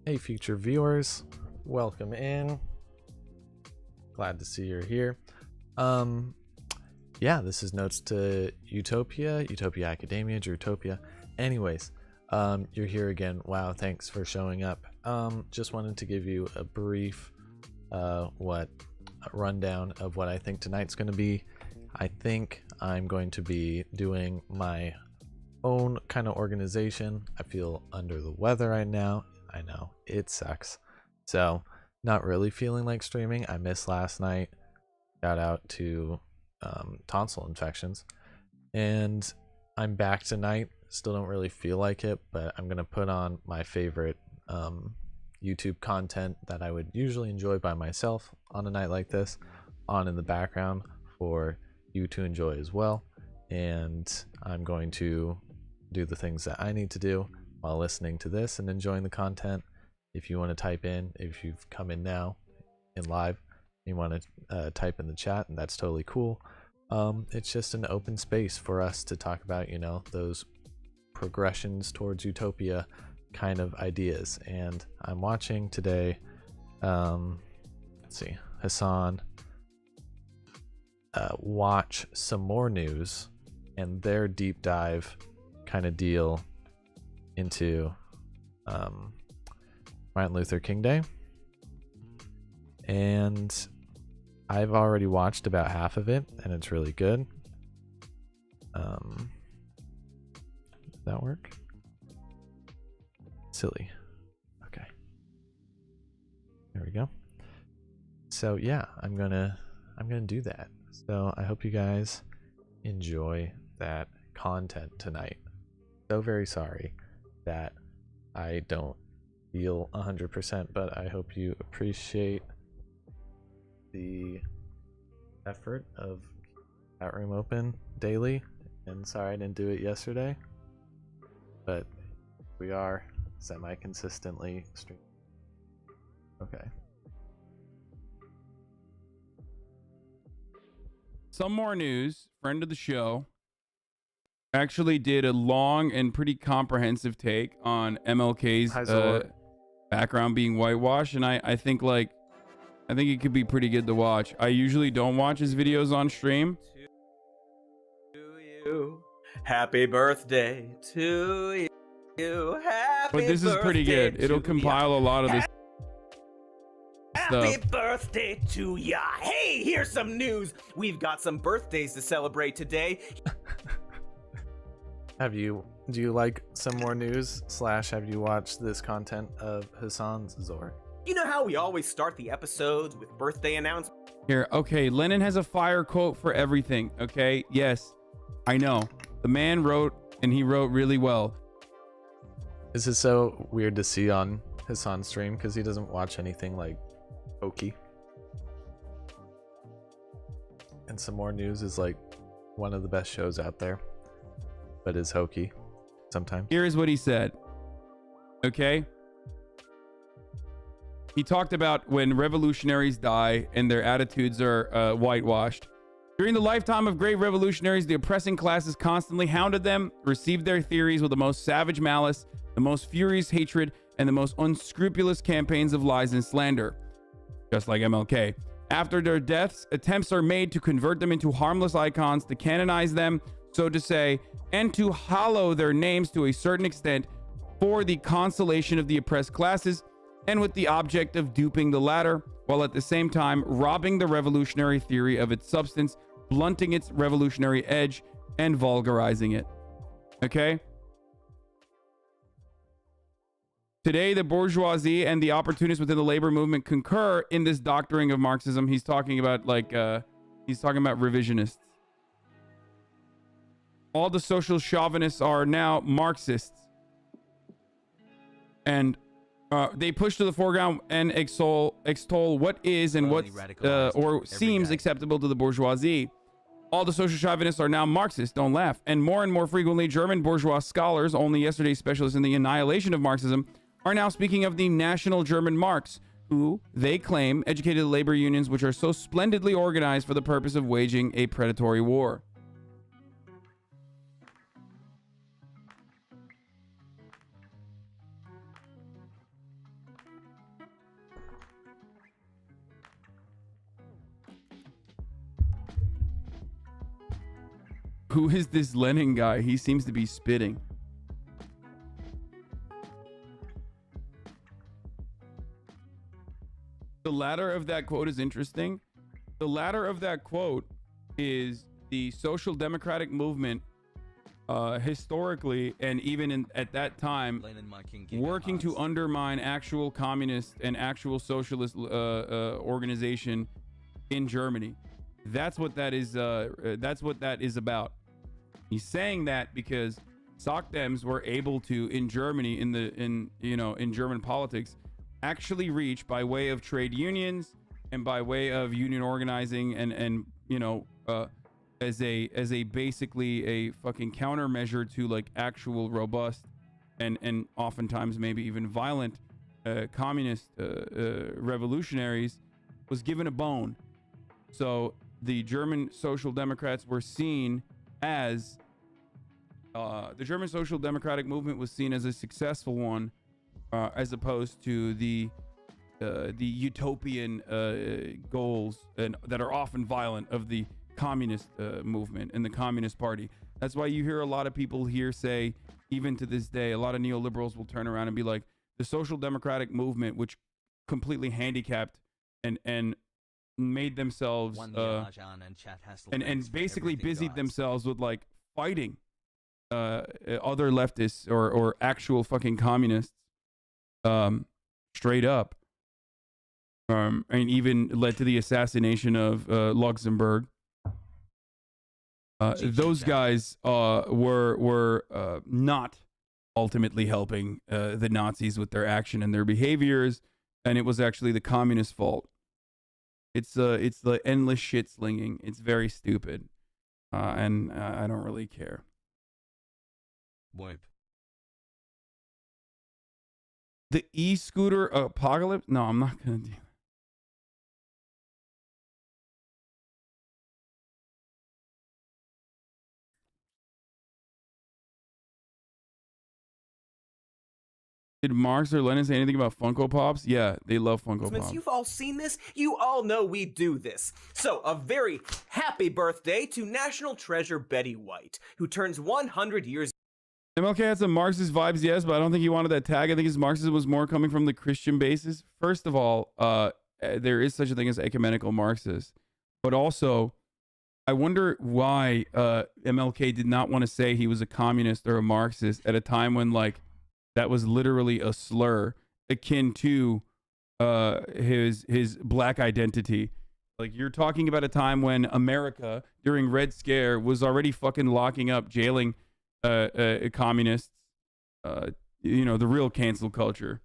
Hey future viewers, welcome in. Glad to see you're here. Yeah, this is Notes to Utopia, Utopia Academia, Drutopia. Anyways, you're here again. Wow, thanks for showing up. Just wanted to give you a brief rundown of what I think tonight's going to be. I think I'm going to be doing my own kind of organization. I feel under the weather right now. I know it sucks, so not really feeling like streaming. I missed last night. Shout out to tonsil infections, and I'm back tonight. Still don't really feel like it, but I'm gonna put on my favorite YouTube content that I would usually enjoy by myself on a night like this on in the background for you to enjoy as well. And I'm going to do the things that I need to do while listening to this and enjoying the content. If you want to type in, if you've come in now in live, you want to type in the chat, and that's totally cool. It's just an open space for us to talk about, you know, those progressions towards utopia kind of ideas. And I'm watching today, let's see, Hassan watch some more news and their deep dive kind of deal into Martin Luther King Day, and I've already watched about half of it and it's really good. Does that work? Silly. Okay, there we go. So yeah, I'm gonna do that. So I hope you guys enjoy that content tonight. So very sorry that I don't feel 100%, but I hope you appreciate the effort of that room open daily. And sorry I didn't do it yesterday, but we are semi-consistently streaming. Okay. Some more news. Friend of the show actually did a long and pretty comprehensive take on MLK's background being whitewashed, and I think it could be pretty good to watch. I usually don't watch his videos on stream. To you. Happy birthday to you. Happy But this is pretty good. It'll compile a lot of this Happy stuff. birthday to ya. Hey, here's some news. We've got some birthdays to celebrate today. Do you like some more news / have you watched this content of Hassan's Zor? You know how we always start the episodes with birthday announcements? Here, okay, Lennon has a fire quote for everything, okay? Yes, I know. The man wrote, and he wrote really well. This is so weird to see on Hassan's stream because he doesn't watch anything like hokey. And Some More News is like one of the best shows out there, but is hokey sometimes. Here is what he said, okay? He talked about when revolutionaries die and their attitudes are whitewashed. During the lifetime of great revolutionaries, the oppressing classes constantly hounded them, received their theories with the most savage malice, the most furious hatred, and the most unscrupulous campaigns of lies and slander. Just like MLK. After their deaths, attempts are made to convert them into harmless icons, to canonize them, so to say, and to hollow their names to a certain extent for the consolation of the oppressed classes, and with the object of duping the latter, while at the same time robbing the revolutionary theory of its substance, blunting its revolutionary edge, and vulgarizing it. Okay? Today, the bourgeoisie and the opportunists within the labor movement concur in this doctoring of Marxism. He's talking about revisionists. All the social chauvinists are now Marxists, and they push to the foreground and extol what is and what seems acceptable to the bourgeoisie. All the social chauvinists are now Marxists. Don't laugh. And more frequently, German bourgeois scholars, only yesterday specialists in the annihilation of Marxism, are now speaking of the national German Marx, who, they claim, educated the labor unions which are so splendidly organized for the purpose of waging a predatory war. Who is this Lenin guy? He seems to be spitting. The latter of that quote is interesting. The latter of that quote is the social democratic movement historically and even at that time working to undermine actual communist and actual socialist organization in Germany. That's what that is. That's what that is about. He's saying that because SOCDEMs were able to in Germany in German politics actually reach by way of trade unions and by way of union organizing and as a basically a fucking countermeasure to like actual robust and oftentimes maybe even violent communist revolutionaries was given a bone. So the German Social Democrats were seen as the German Social Democratic movement was seen as a successful one, as opposed to the utopian goals and that are often violent of the communist movement and the Communist Party. That's why you hear a lot of people here say, even to this day, a lot of neoliberals will turn around and be like, the Social Democratic movement, which completely handicapped and made themselves and basically busied themselves with like fighting other leftists or actual fucking communists straight up, and even led to the assassination of Luxembourg. Those guys were not ultimately helping the Nazis with their action and their behaviors, and it was actually the communist fault. It's the endless shit slinging. It's very stupid, and I don't really care. Wipe. The e-scooter apocalypse? No, I'm not gonna do that. Did Marx or Lenin say anything about Funko Pops? Yeah, they love Funko Pops. You've all seen this. You all know we do this. So, a very happy birthday to National Treasure Betty White, who turns 100 years. MLK had some Marxist vibes, yes, but I don't think he wanted that tag. I think his Marxism was more coming from the Christian basis. First of all, there is such a thing as ecumenical Marxists, but also, I wonder why MLK did not want to say he was a communist or a Marxist at a time when, like, that was literally a slur akin to his black identity. Like, you're talking about a time when America during Red Scare was already fucking locking up, jailing communists, the real cancel culture.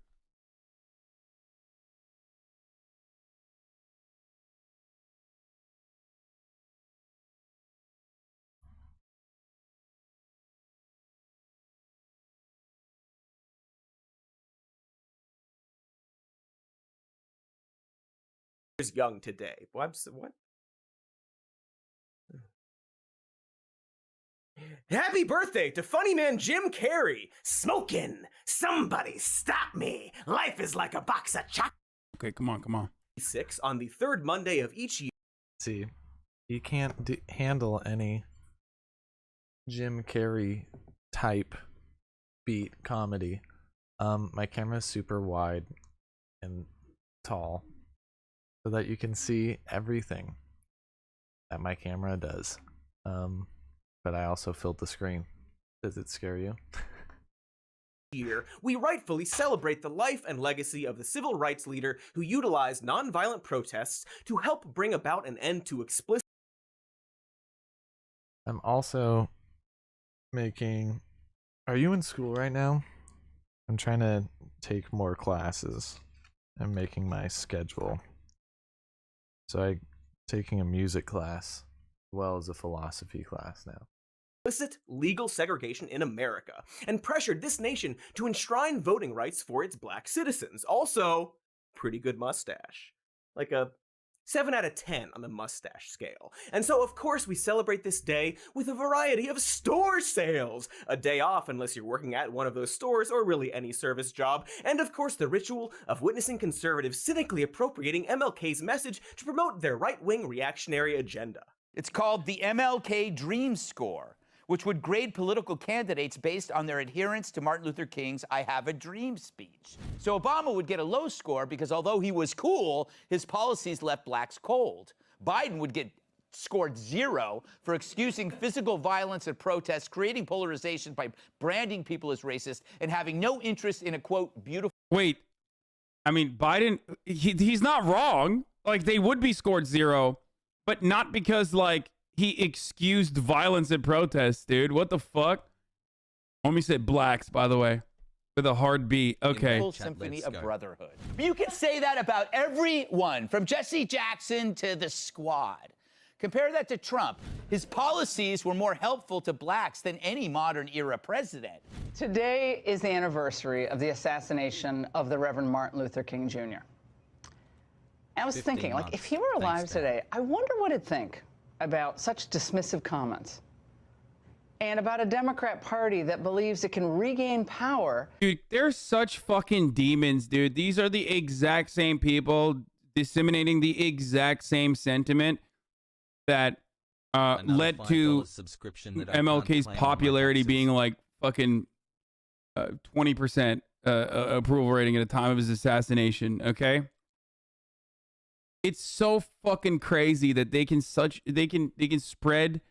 Young today. What? Happy birthday to funny man Jim Carrey. Smoking. Somebody stop me. Life is like a box of chocolate. Okay, come on. 6 on the third Monday of each year. See, you can't handle any Jim Carrey type beat comedy. My camera's super wide and tall, so that you can see everything that my camera does. But I also filled the screen. Does it scare you? Year, we rightfully celebrate the life and legacy of the civil rights leader who utilized nonviolent protests to help bring about an end to explicit. I'm also making... Are you in school right now? I'm trying to take more classes. I'm making my schedule. So I'm taking a music class as well as a philosophy class now. Explicit legal segregation in America and pressured this nation to enshrine voting rights for its black citizens. Also, pretty good mustache. Like a 7 out of 10 on the mustache scale. And so, of course, we celebrate this day with a variety of store sales. A day off unless you're working at one of those stores or really any service job. And of course, the ritual of witnessing conservatives cynically appropriating MLK's message to promote their right-wing reactionary agenda. It's called the MLK Dream Score, which would grade political candidates based on their adherence to Martin Luther King's I Have a Dream speech. So Obama would get a low score because although he was cool, his policies left blacks cold. Biden would get scored 0 for excusing physical violence at protests, creating polarization by branding people as racist, and having no interest in a, quote, beautiful... Wait, I mean, Biden, he's not wrong. Like, they would be scored 0, but not because, like, he excused violence at protests, dude. What the fuck? Homie said blacks, by the way, with a hard B. Okay. Full symphony of brotherhood. You can say that about everyone, from Jesse Jackson to the Squad. Compare that to Trump. His policies were more helpful to blacks than any modern era president. Today is the anniversary of the assassination of the Reverend Martin Luther King Jr. I was thinking, like, if he were alive today, I wonder what he'd think about such dismissive comments and about a Democrat Party that believes it can regain power. Dude, they're such fucking demons, dude. These are the exact same people disseminating the exact same sentiment that led to MLK's popularity being like fucking 20% approval rating at the time of his assassination. Okay, it's so fucking crazy that they can spread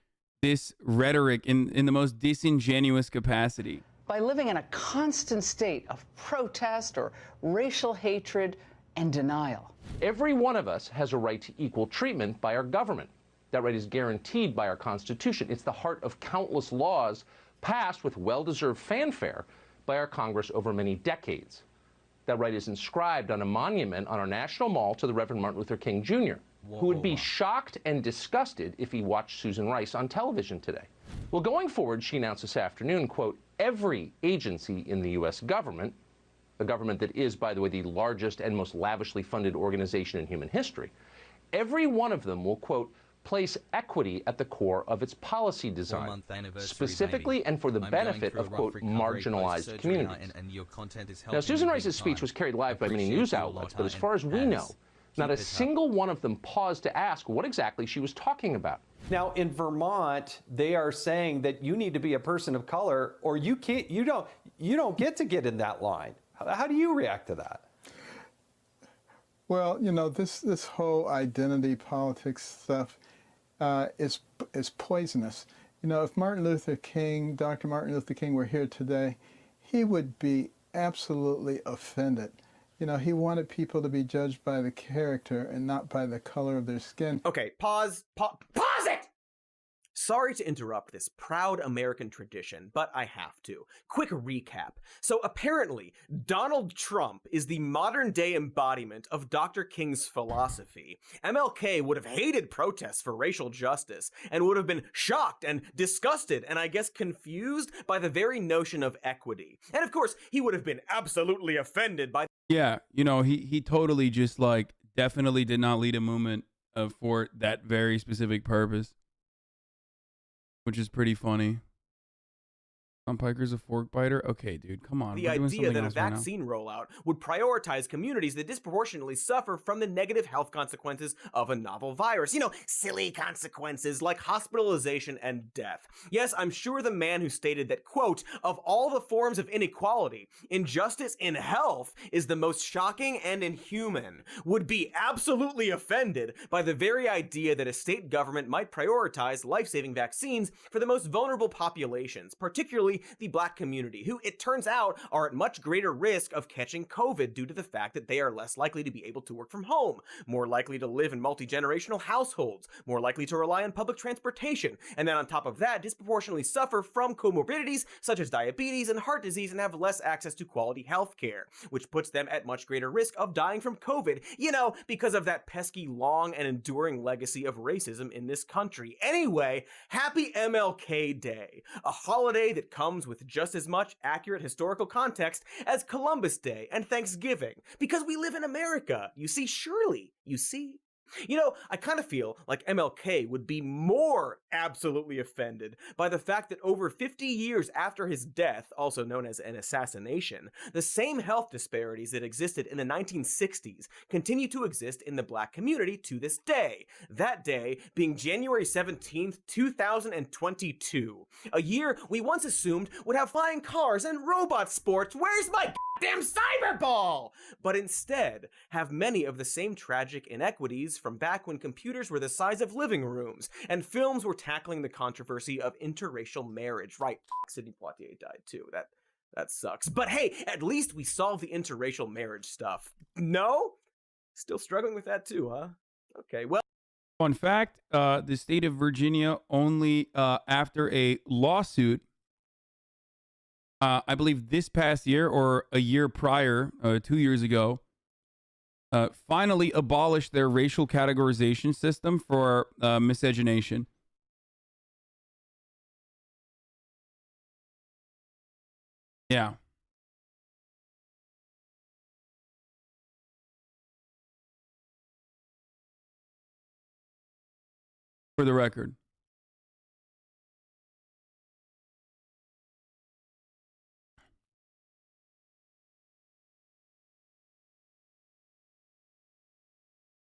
this rhetoric in the most disingenuous capacity By living in a constant state of protest or racial hatred and denial. Every one of us has a right to equal treatment by our government. That right is guaranteed by our Constitution. It's the heart of countless laws passed with well-deserved fanfare by our Congress over many decades. That right is inscribed on a monument on our National Mall to the Reverend Martin Luther King Jr., who would be shocked and disgusted if he watched Susan Rice on television today. Well, going forward, she announced this afternoon, quote, every agency in the U.S. government, a government that is, by the way, the largest and most lavishly funded organization in human history, every one of them will, quote, place equity at the core of its policy design, specifically and for the benefit of, quote, marginalized communities. Now, Susan Rice's speech was carried live by many news outlets, but as far as we know, not a single one of them paused to ask what exactly she was talking about. Now, in Vermont, they are saying that you need to be a person of color, or you don't get to get in that line. How do you react to that? Well, you know, this whole identity politics stuff is poisonous. You know, if Martin Luther King, Dr. Martin Luther King were here today, he would be absolutely offended. You know, he wanted people to be judged by the character and not by the color of their skin. Okay, pause it! Sorry to interrupt this proud American tradition, but I have to. Quick recap. So apparently, Donald Trump is the modern-day embodiment of Dr. King's philosophy. MLK would have hated protests for racial justice and would have been shocked and disgusted and I guess confused by the very notion of equity. And of course, he would have been absolutely offended by... Yeah, you know, he totally just like definitely did not lead a movement for that very specific purpose. Which is pretty funny. Tom Piker's a fork biter? Okay, dude, come on. The idea that a vaccine rollout would prioritize communities that disproportionately suffer from the negative health consequences of a novel virus. You know, silly consequences like hospitalization and death. Yes, I'm sure the man who stated that, quote, of all the forms of inequality, injustice in health is the most shocking and inhuman, would be absolutely offended by the very idea that a state government might prioritize life-saving vaccines for the most vulnerable populations, particularly the black community, who it turns out are at much greater risk of catching COVID due to the fact that they are less likely to be able to work from home, more likely to live in multi-generational households, more likely to rely on public transportation, and then on top of that, disproportionately suffer from comorbidities such as diabetes and heart disease and have less access to quality health care, which puts them at much greater risk of dying from COVID, you know, because of that pesky long and enduring legacy of racism in this country. Anyway, happy MLK Day, a holiday that comes with just as much accurate historical context as Columbus Day and Thanksgiving, because we live in America, you see, surely, you see. You know, I kind of feel like MLK would be more absolutely offended by the fact that over 50 years after his death, also known as an assassination, the same health disparities that existed in the 1960s continue to exist in the black community to this day. That day being January 17th, 2022. A year we once assumed would have flying cars and robot sports. Where's my goddamn cyberball? But instead have many of the same tragic inequities from back when computers were the size of living rooms and films were tackling the controversy of interracial marriage. Right, Sidney Poitier died too. That sucks. But hey, at least we solved the interracial marriage stuff. No? Still struggling with that too, huh? Okay, well. Fun fact, the state of Virginia only after a lawsuit, I believe this past year or a year prior, 2 years ago, finally abolished their racial categorization system for miscegenation. Yeah. For the record.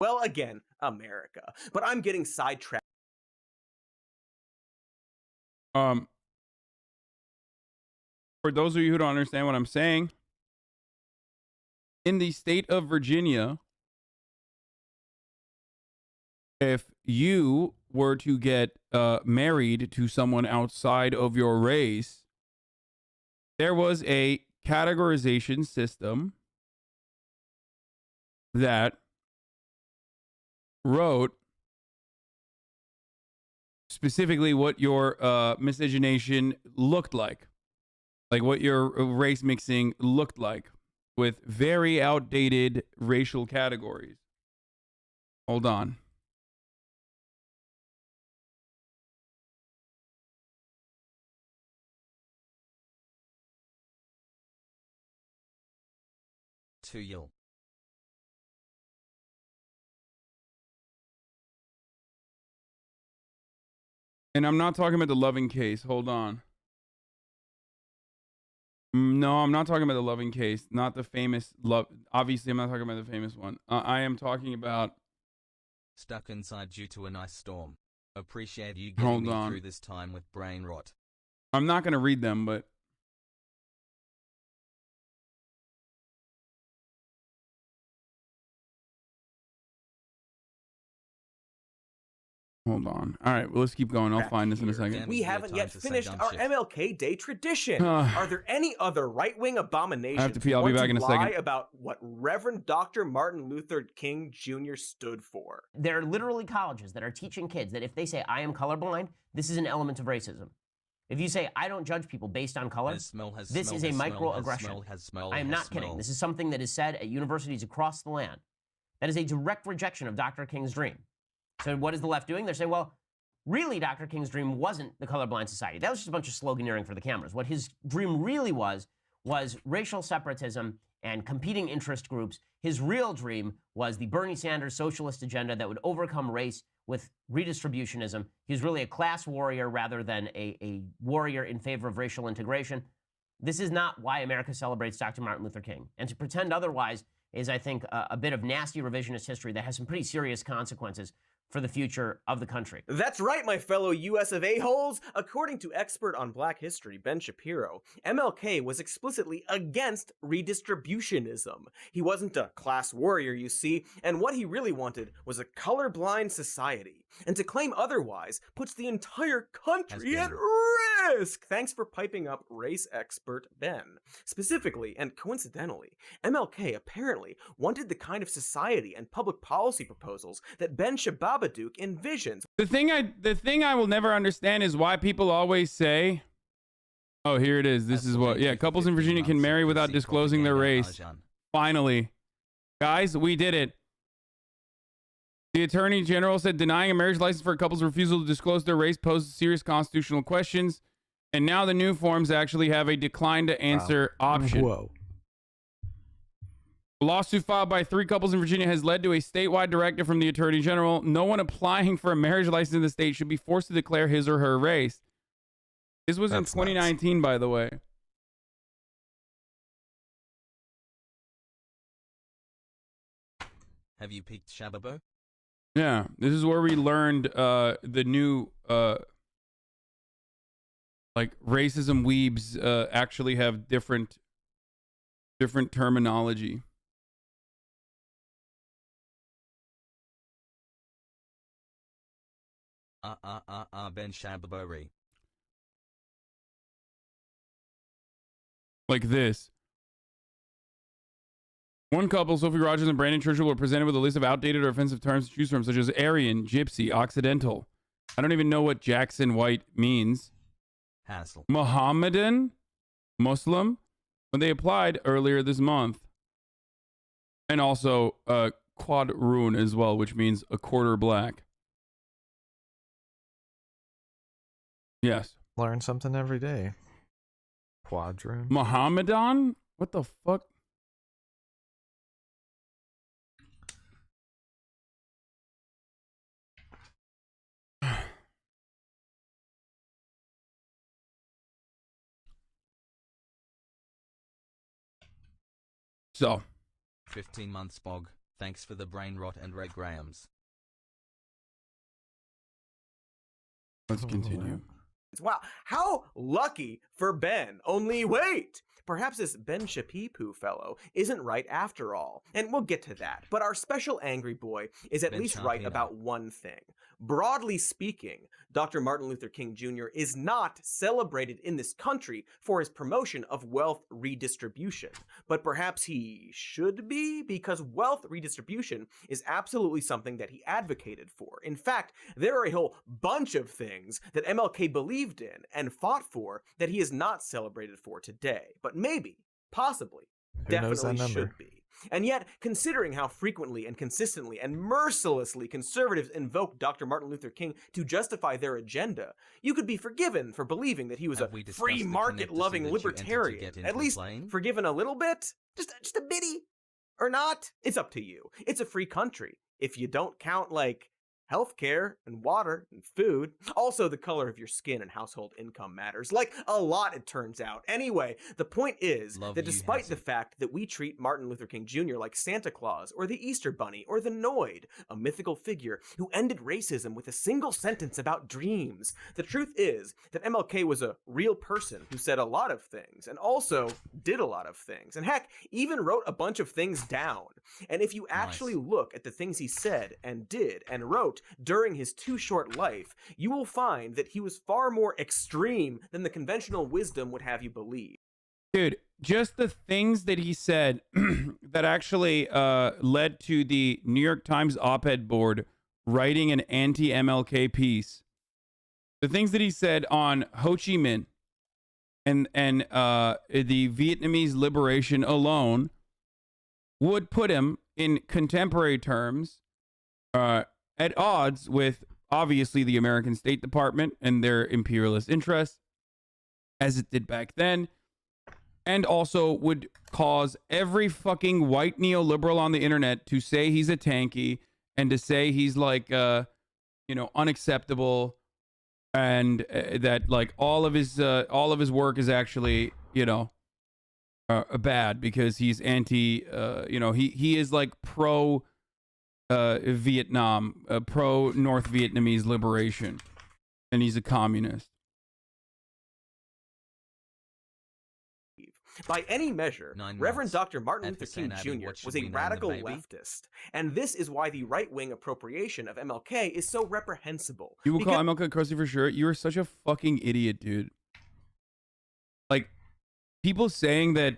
Well, again, America. But I'm getting sidetracked. For those of you who don't understand what I'm saying, in the state of Virginia, if you were to get married to someone outside of your race, there was a categorization system that wrote specifically what your miscegenation looked like what your race mixing looked like, with very outdated racial categories. Hold on. To you. And I'm not talking about the Loving case. Hold on. No, I'm not talking about the Loving case. Not the famous love. Obviously, I'm not talking about the famous one. I am talking about. Stuck inside due to an ice storm. Appreciate you getting me through this time with brain rot. I'm not going to read them, but. Hold on. All right, well, let's keep going. I'll find this in a second. We haven't yet finished our MLK Day tradition. Are there any other right-wing abominations I have to pee. I'll be back in a second. About what Reverend Dr. Martin Luther King Jr. stood for? There are literally colleges that are teaching kids that if they say, I am colorblind, this is an element of racism. If you say, I don't judge people based on color, this is a microaggression. I am not kidding. This is something that is said at universities across the land. That is a direct rejection of Dr. King's dream. So what is the left doing? They're saying, well, really, Dr. King's dream wasn't the colorblind society. That was just a bunch of sloganeering for the cameras. What his dream really was racial separatism and competing interest groups. His real dream was the Bernie Sanders socialist agenda that would overcome race with redistributionism. He was really a class warrior rather than a warrior in favor of racial integration. This is not why America celebrates Dr. Martin Luther King. And to pretend otherwise is, I think, a bit of nasty revisionist history that has some pretty serious consequences for the future of the country. That's right, my fellow US of A-holes. According to expert on black history Ben Shapiro, MLK was explicitly against redistributionism. He wasn't a class warrior, you see, and what he really wanted was a colorblind society. And to claim otherwise puts the entire country at risk. Thanks for piping up, race expert Ben. Specifically, and coincidentally, MLK apparently wanted the kind of society and public policy proposals that Ben Shababadook envisions. The thing I will never understand is why people always say, oh, here it is. This is what, yeah, couples in Virginia can marry without disclosing their race. Finally. Guys, we did it. The Attorney General said denying a marriage license for a couple's refusal to disclose their race poses serious constitutional questions. And now the new forms actually have a decline to answer option. Whoa. A lawsuit filed by 3 couples in Virginia has led to a statewide directive from the Attorney General. No one applying for a marriage license in the state should be forced to declare his or her race. This was in 2019, by the way. Have you peeked Shababo? Yeah, this is where we learned the new like racism weebs actually have different terminology. Ben Shababori. Like this. One couple, Sophie Rogers and Brandon Churchill, were presented with a list of outdated or offensive terms to choose from, such as Aryan, Gypsy, Occidental. I don't even know what Jackson White means. Hassle. Mohammedan, Muslim, when they applied earlier this month. And also quadroon as well, which means a quarter black. Yes. Learn something every day. Quadroon. Mohammedan? What the fuck? So. 15 months Bog. Thanks for the brain rot and Ray Grahams. Let's continue. Wow, how lucky for Ben. Only wait! Perhaps this Ben Shapipu fellow isn't right after all, and we'll get to that. But our special angry boy is at least right about one thing. Broadly speaking, Dr. Martin Luther King Jr. is not celebrated in this country for his promotion of wealth redistribution. But perhaps he should be, because wealth redistribution is absolutely something that he advocated for. In fact, there are a whole bunch of things that MLK believed in and fought for that he is not celebrated for today. But maybe, possibly, definitely should be. And yet, considering how frequently and consistently and mercilessly conservatives invoke Dr. Martin Luther King to justify their agenda, you could be forgiven for believing that he was a free market-loving libertarian. At least forgiven a little bit? Just a bitty? Or not? It's up to you. It's a free country. If you don't count, like, healthcare and water and food. Also, the color of your skin and household income matters. Like a lot, it turns out. Anyway, the point is that despite the fact that we treat Martin Luther King Jr. like Santa Claus or the Easter Bunny or the Noid, a mythical figure who ended racism with a single sentence about dreams, the truth is that MLK was a real person who said a lot of things and also did a lot of things. And heck, even wrote a bunch of things down. And if you actually look at the things he said and did and wrote during his too short life, you will find that he was far more extreme than the conventional wisdom would have you believe. Dude, just the things that he said that actually led to the New York Times op-ed board writing an anti-MLK piece. The things that he said on Ho Chi Minh and the Vietnamese liberation alone would put him in contemporary terms at odds with, obviously, the American State Department and their imperialist interests, as it did back then, and also would cause every fucking white neoliberal on the internet to say he's a tanky and to say he's like, unacceptable, and that like all of his work is actually, bad because he's anti, he is like pro. Vietnam, pro North Vietnamese liberation, and he's a communist. By any measure, Reverend Dr. Martin Luther King Jr. was a radical leftist, and this is why the right-wing appropriation of MLK is so reprehensible. You will call MLK Crusty for sure. You are such a fucking idiot, dude. Like, people saying that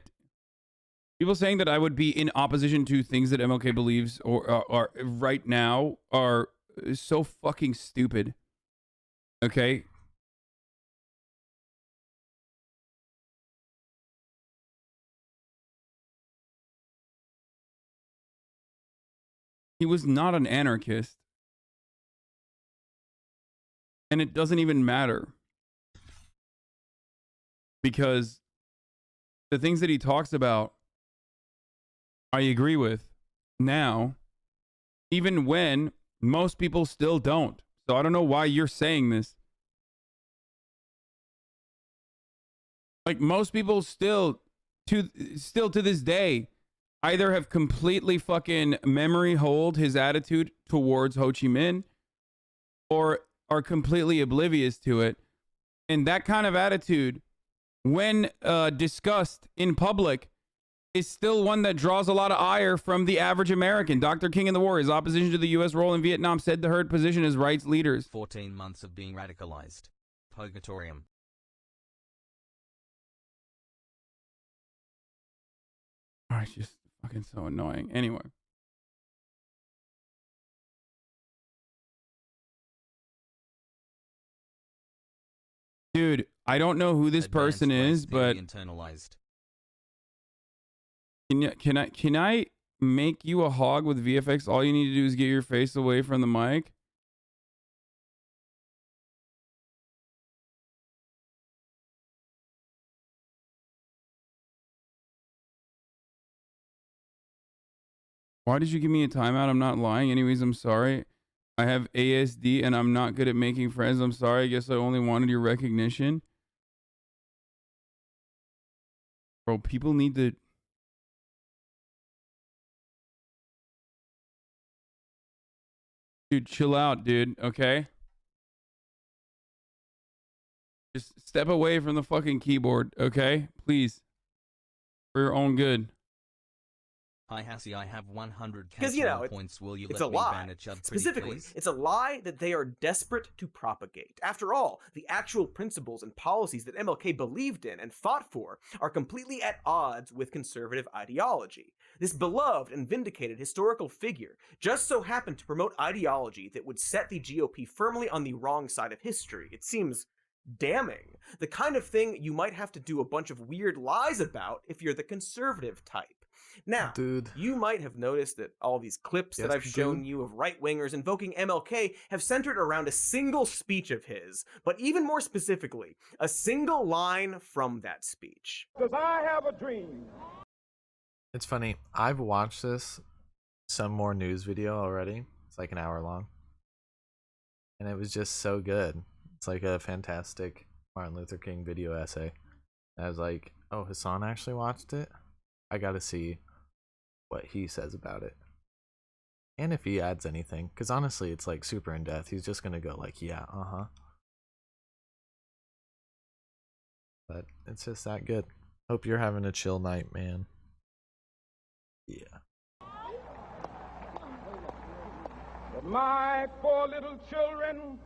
I would be in opposition to things that MLK believes or are right now are so fucking stupid. Okay? He was not an anarchist. And it doesn't even matter. Because the things that he talks about I agree with now, even when most people still don't. So I don't know why you're saying this. Like, most people still to this day either have completely fucking memory hold his attitude towards Ho Chi Minh or are completely oblivious to it. And that kind of attitude, when discussed in public, is still one that draws a lot of ire from the average American. Dr. King in the War, his opposition to the U.S. role in Vietnam, said the herd position as rights leaders. 14 months of being radicalized. Purgatorium. Oh, it's just fucking so annoying. Anyway. Dude, I don't know who this person is, but internalized. Can I make you a hog with VFX? All you need to do is get your face away from the mic. Why did you give me a timeout? I'm not lying. Anyways, I'm sorry. I have ASD and I'm not good at making friends. I'm sorry. I guess I only wanted your recognition. Bro, people need to... Dude, chill out, dude, okay? Just step away from the fucking keyboard, okay? Please. For your own good. Hi Hassie, I have 100 Because, points. Will you it's let a me lie. ban a chub Specifically, please? it's a lie that they are desperate to propagate. After all, the actual principles and policies that MLK believed in and fought for are completely at odds with conservative ideology. This beloved and vindicated historical figure just so happened to promote ideology that would set the GOP firmly on the wrong side of history. It seems damning. The kind of thing you might have to do a bunch of weird lies about if you're the conservative type. Now, you might have noticed that all these clips that I've shown you of right-wingers invoking MLK have centered around a single speech of his, but even more specifically, a single line from that speech. Because I have a dream. It's funny, I've watched some more news video already. It's like an hour long. And it was just so good. It's like a fantastic Martin Luther King video essay. And I was like, oh, Hassan actually watched it? I gotta see what he says about it. And if he adds anything. Because honestly, it's like super in depth. He's just gonna go like, yeah, uh-huh. But it's just that good. Hope you're having a chill night, man. Yeah. My poor little children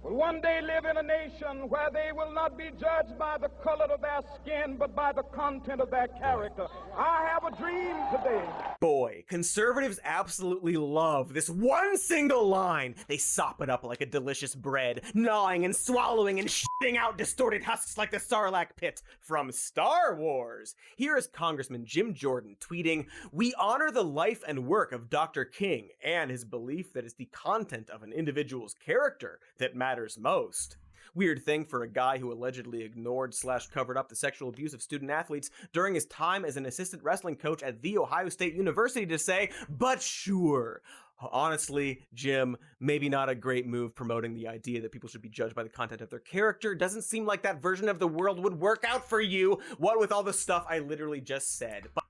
will one day live in a nation where they will not be judged by the color of their skin, but by the content of their character. I have a dream today. Boy, conservatives absolutely love this one single line. They sop it up like a delicious bread, gnawing and swallowing and shitting out distorted husks like the Sarlacc pit from Star Wars. Here is Congressman Jim Jordan tweeting, "We honor the life and work of Dr. King and his belief that it's the content of an individual's character that matters most." Weird thing for a guy who allegedly ignored/covered up the sexual abuse of student athletes during his time as an assistant wrestling coach at The Ohio State University to say, but sure. Honestly, Jim, maybe not a great move promoting the idea that people should be judged by the content of their character. Doesn't seem like that version of the world would work out for you. What with all the stuff I literally just said. But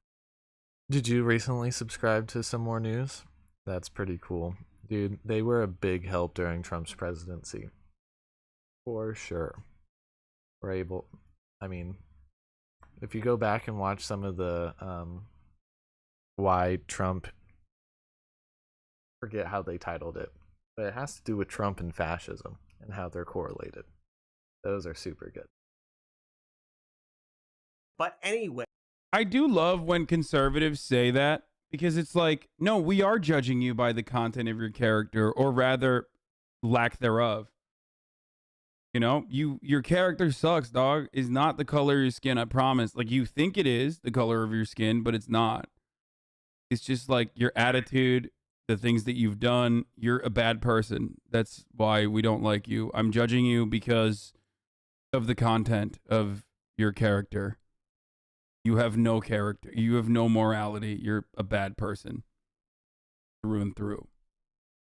did you recently subscribe to some more news? That's pretty cool. Dude, they were a big help during Trump's presidency. For sure. We're able, I mean, if you go back and watch some of the why Trump, forget how they titled it, but it has to do with Trump and fascism and how they're correlated. Those are super good. But anyway, I do love when conservatives say that, because it's like, no, we are judging you by the content of your character, or rather lack thereof. You know, your character sucks, dog. Is not the color of your skin, I promise. Like, you think it is the color of your skin, but it's not. It's just like your attitude, the things that you've done. You're a bad person. That's why we don't like you. I'm judging you because of the content of your character. You have no character. You have no morality. You're a bad person through and through.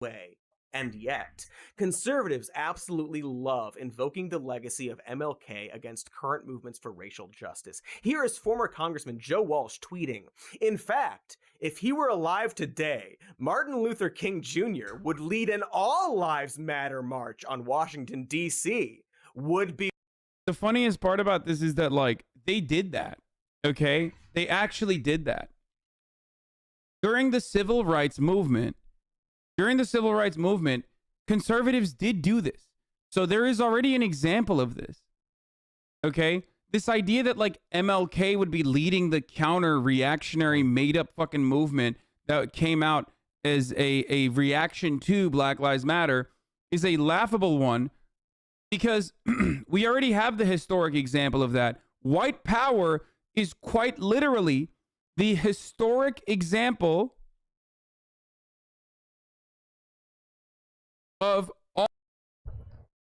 Way. And yet, conservatives absolutely love invoking the legacy of MLK against current movements for racial justice. Here is former Congressman Joe Walsh tweeting, "In fact, if he were alive today, Martin Luther King Jr. would lead an All Lives Matter march on Washington, D.C. Would be..." The funniest part about this is that, like, they did that, okay? They actually did that. During the civil rights movement, conservatives did do this. So there is already an example of this. Okay? This idea that like MLK would be leading the counter reactionary made up fucking movement that came out as a reaction to Black Lives Matter is a laughable one, because we already have the historic example of that. White power is quite literally the historic example of all.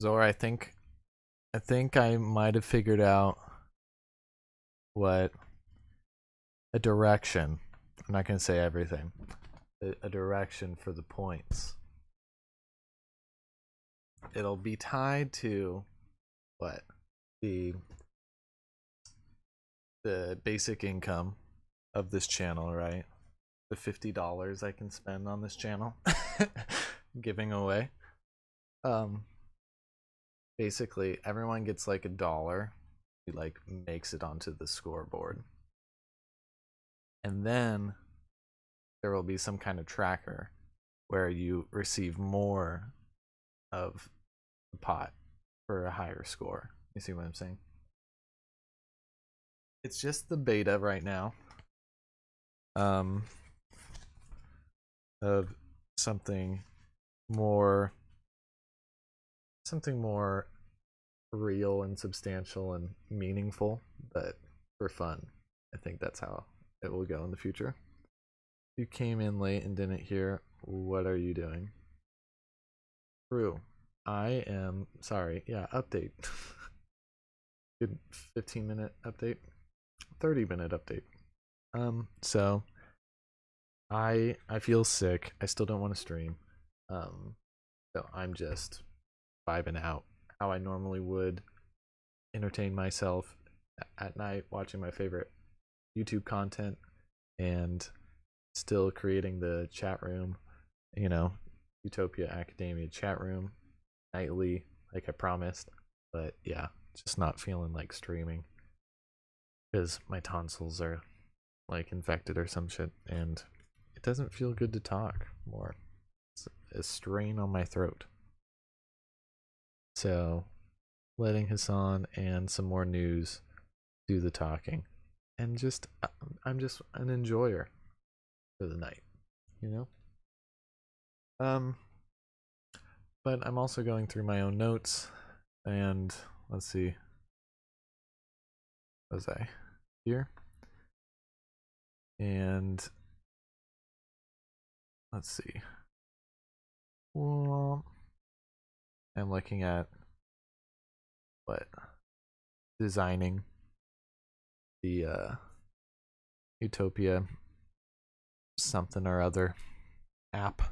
Zora, I think I might have figured out what a direction. I'm not going to say everything. A direction for the points. It'll be tied to what? The basic income of this channel, right? The $50 I can spend on this channel giving away. Basically everyone gets like $1 who like makes it onto the scoreboard, and then there will be some kind of tracker where you receive more of the pot for a higher score. You see what I'm saying? It's just the beta right now of something more real and substantial and meaningful, but for fun. I think that's how it will go in the future. If you came in late and didn't hear, what are you doing? True. I am sorry. Yeah, update. Good 15-minute update. 30-minute update. So I feel sick. I still don't want to stream. So I'm just vibing out how I normally would entertain myself at night, watching my favorite YouTube content and still creating the chat room, you know, Drutopia Academia chat room nightly like I promised. But yeah, just not feeling like streaming because my tonsils are like infected or some shit, and it doesn't feel good to talk more. It's a strain on my throat. So letting Hassan and some more news do the talking, and just I'm just an enjoyer for the night, you know. But I'm also going through my own notes, and let's see, was I here? And let's see. Well, I'm looking at what designing the Drutopia something or other app,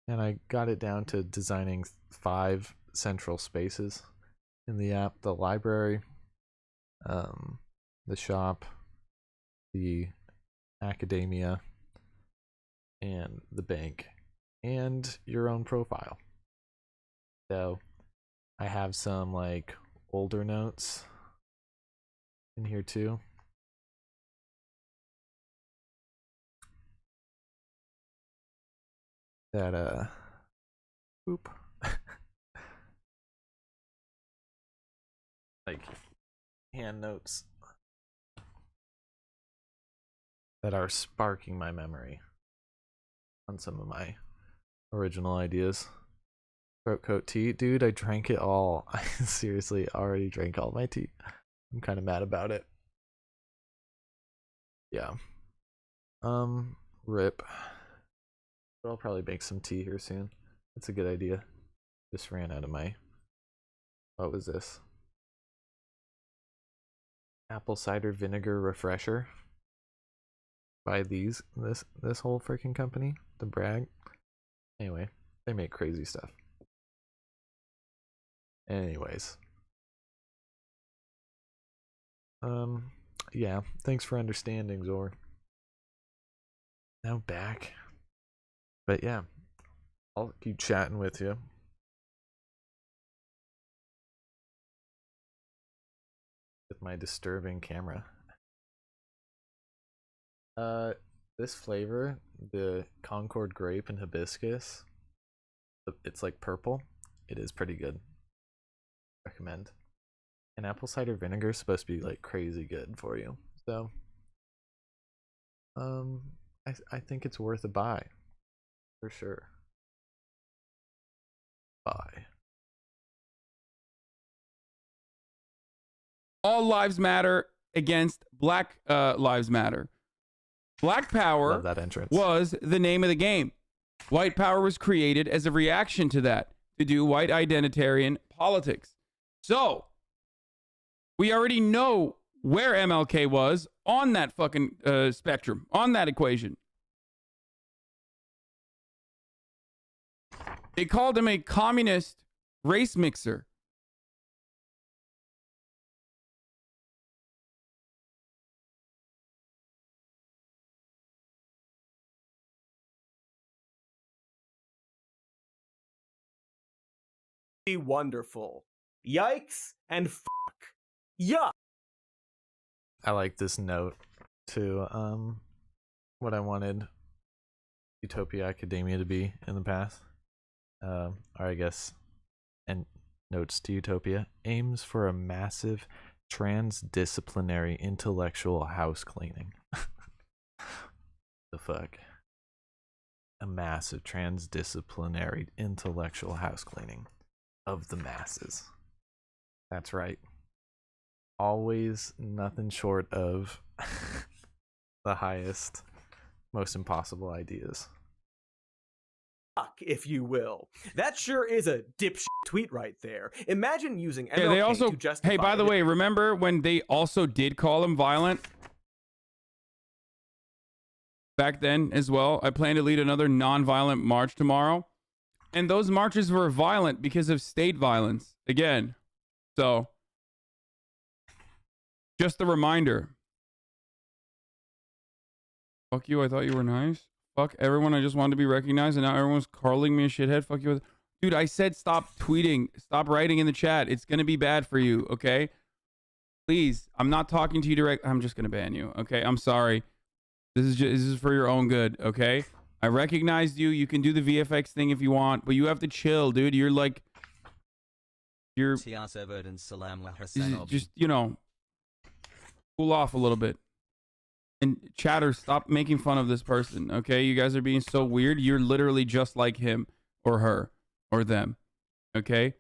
and I got it down to designing 5 central spaces in the app: the library, the shop, the academia, and the bank, and your own profile. So I have some like older notes in here too. That oop. Like hand notes that are sparking my memory on some of my original ideas. Throat coat tea, dude, I drank it all. I seriously already drank all my tea. I'm kind of mad about it. Yeah. Rip. But I'll probably make some tea here soon. That's a good idea. Just ran out of my... What was this? apple cider vinegar refresher by this whole freaking company, the Bragg. Anyway, they make crazy stuff. Anyways. Yeah, thanks for understanding, Zor. Now back. But yeah, I'll keep chatting with you. With my disturbing camera. This flavor, the Concord grape and hibiscus, it's like purple. It is pretty good. Recommend. And apple cider vinegar is supposed to be like crazy good for you. So, I think it's worth a buy. For sure. Buy. All lives matter against Black Lives Matter. Black Power Love that entrance. was the name of the game. White power was created as a reaction to that, to do white identitarian politics. So, we already know where MLK was on that fucking spectrum, on that equation. They called him a communist race mixer. Wonderful. Yikes and fuck. Yuck. I like this note to what I wanted Utopia Academia to be in the past. Or I guess, and notes to Utopia, aims for a massive transdisciplinary intellectual house cleaning. The fuck? A massive transdisciplinary intellectual house cleaning of the masses. That's right. Always nothing short of the highest, most impossible ideas. If you will. That sure is a dipshit tweet right there. Imagine using MLK they also, to justify... hey, by the way, remember when they also did call him violent? Back then as well, I plan to lead another non-violent march tomorrow. And those marches were violent because of state violence. Again. So, just a reminder. Fuck you, I thought you were nice. Fuck everyone, I just wanted to be recognized, and now everyone's calling me a shithead. Fuck you. Dude, I said stop tweeting. Stop writing in the chat. It's going to be bad for you, okay? Please, I'm not talking to you direct. I'm just going to ban you, okay? I'm sorry. This is for your own good, okay? I recognized you. You can do the VFX thing if you want, but you have to chill, dude. You're like... You're... Just, you know... Cool off a little bit. And chatter, stop making fun of this person, okay? You guys are being so weird. You're literally just like him or her or them, okay?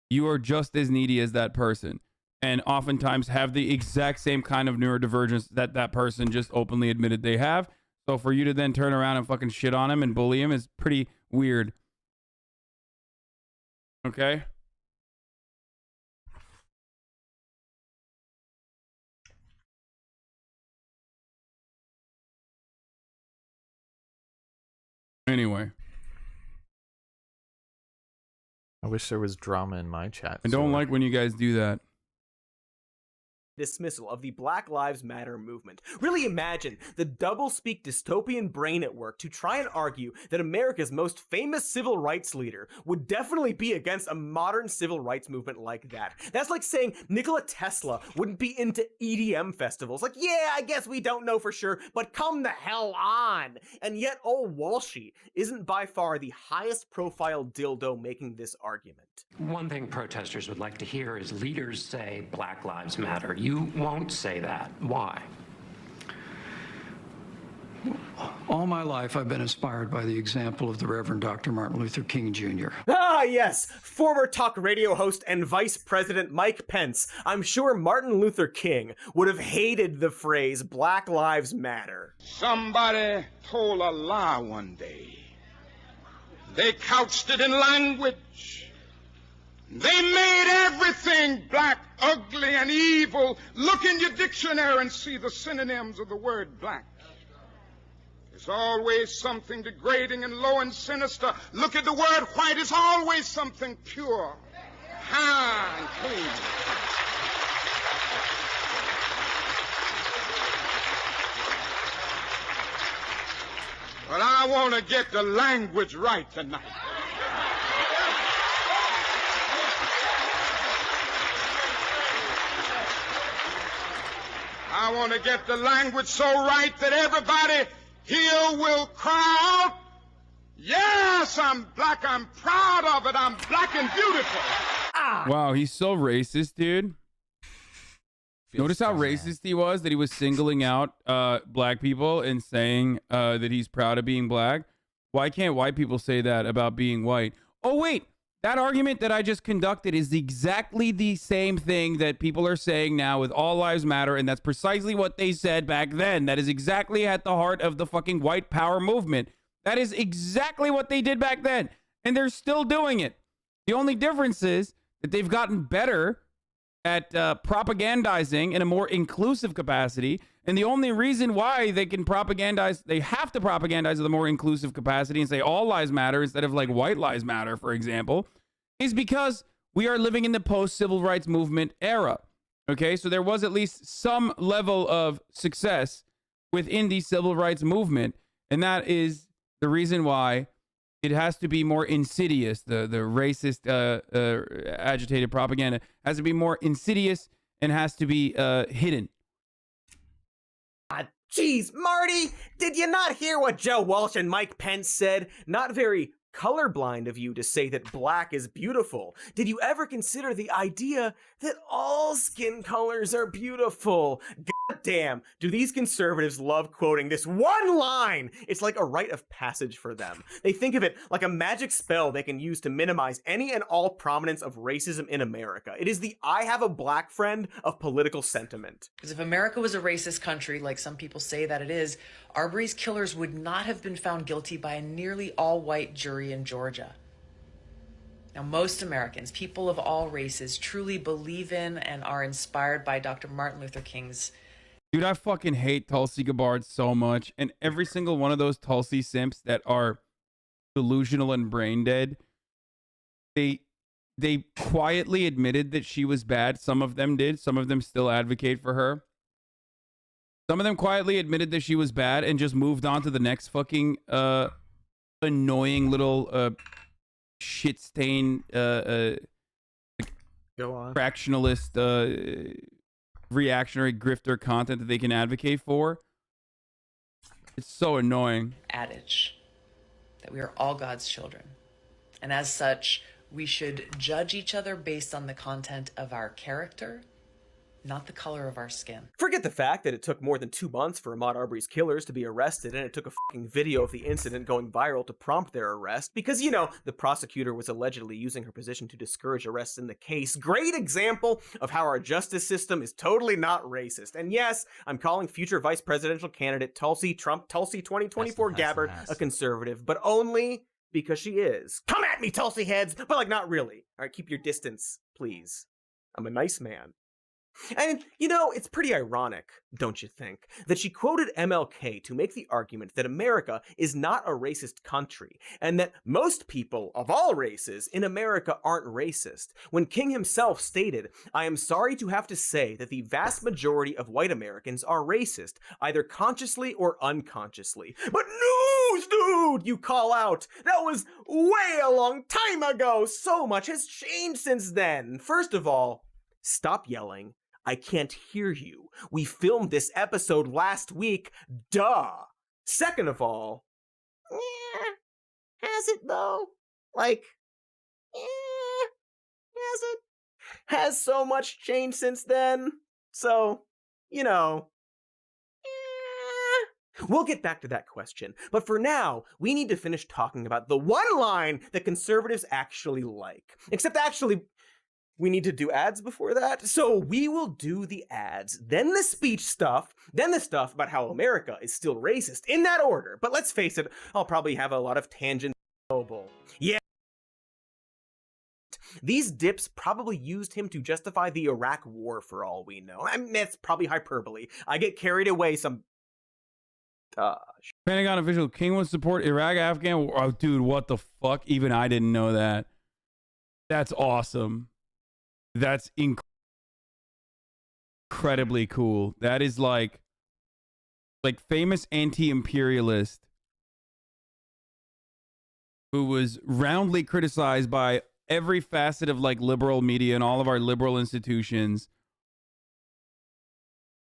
You are just as needy as that person. And oftentimes have the exact same kind of neurodivergence that that person just openly admitted they have. So for you to then turn around and fucking shit on him and bully him is pretty weird. Okay? Anyway. I wish there was drama in my chat. I don't like when you guys do that. Dismissal of the Black Lives Matter movement. Really imagine the double-speak dystopian brain at work to try and argue that America's most famous civil rights leader would definitely be against a modern civil rights movement like that. That's like saying Nikola Tesla wouldn't be into EDM festivals. Like, yeah, I guess we don't know for sure, but come the hell on. And yet old Walshy isn't by far the highest profile dildo making this argument. One thing protesters would like to hear is leaders say Black Lives Matter. You won't say that. Why? All my life, I've been inspired by the example of the Reverend Dr. Martin Luther King Jr. Ah, yes, former talk radio host and Vice President Mike Pence. I'm sure Martin Luther King would have hated the phrase Black Lives Matter. Somebody told a lie one day. They couched it in language They made everything black, ugly, and evil. Look in your dictionary and see the synonyms of the word black. There's always something degrading and low and sinister. Look at the word white. It's always something pure, high, and clean. But I want to get the language right tonight. I want to get the language so right that everybody here will cry out, yes, I'm black, I'm proud of it, I'm black and beautiful. Wow, he's so racist, dude. Notice how racist he was, that he was singling out black people and saying that he's proud of being black. Why can't white people say that about being white? Oh, wait. That argument that I just conducted is exactly the same thing that people are saying now with All Lives Matter, and that's precisely what they said back then. That is exactly at the heart of the fucking white power movement. That is exactly what they did back then, and they're still doing it. The only difference is that they've gotten better at propagandizing in a more inclusive capacity, and the only reason why they can propagandize, they have to propagandize in a more inclusive capacity and say all lives matter instead of like white lives matter, for example, is because we are living in the post-civil rights movement era. Okay, so there was at least some level of success within the civil rights movement, and that is the reason why it has to be more insidious. The racist agitated propaganda has to be more insidious and has to be hidden. Jeez, Marty, did you not hear what Joe Walsh and Mike Pence said? Not very colorblind of you to say that black is beautiful. Did you ever consider the idea that all skin colors are beautiful? Goddamn, do these conservatives love quoting this one line? It's like a rite of passage for them. They think of it like a magic spell they can use to minimize any and all prominence of racism in America. It is the I have a black friend of political sentiment. Because if America was a racist country, like some people say that it is, Arbery's killers would not have been found guilty by a nearly all-white jury in Georgia. Now, most Americans, people of all races, truly believe in and are inspired by Dr. Martin Luther King's. Dude, I fucking hate Tulsi Gabbard so much. And every single one of those Tulsi simps that are delusional and brain dead, they quietly admitted that she was bad. Some of them did. Some of them still advocate for her. Some of them quietly admitted that she was bad and just moved on to the next fucking annoying little shit stain Go on. fractionalist reactionary grifter content that they can advocate for. It's so annoying. Adage that we are all God's children. And as such, we should judge each other based on the content of our character, not the color of our skin. Forget the fact that it took more than 2 months for Ahmaud Arbery's killers to be arrested, and it took a fucking video of the incident going viral to prompt their arrest, because, you know, the prosecutor was allegedly using her position to discourage arrests in the case. Great example of how our justice system is totally not racist. And yes, I'm calling future vice presidential candidate Tulsi 2024 Gabbard a conservative, but only because she is. Come at me, Tulsi heads, but like not really. All right, keep your distance, please. I'm a nice man. And, you know, it's pretty ironic, don't you think, that she quoted MLK to make the argument that America is not a racist country, and that most people of all races in America aren't racist, when King himself stated, "I am sorry to have to say that the vast majority of white Americans are racist, either consciously or unconsciously." But news, dude, you call out. That was way a long time ago. So much has changed since then. First of all, stop yelling. I can't hear you. We filmed this episode last week. Duh. Second of all, has it though? Like, has it? Has so much changed since then? So, you know, we'll get back to that question. But for now, we need to finish talking about the one line that conservatives actually like. Except actually, we need to do ads before that, so we will do the ads, then the speech stuff, then the stuff about how America is still racist, in that order. But let's face it, I'll probably have a lot of tangents. Yeah. These dips probably used him to justify the Iraq War for all we know. I mean, that's probably hyperbole. I get carried away some... Pentagon official, King would support Iraq, Afghan war. Oh, dude, what the fuck? Even I didn't know that. That's awesome. That's incredibly cool. That is like famous anti-imperialist who was roundly criticized by every facet of like liberal media and all of our liberal institutions,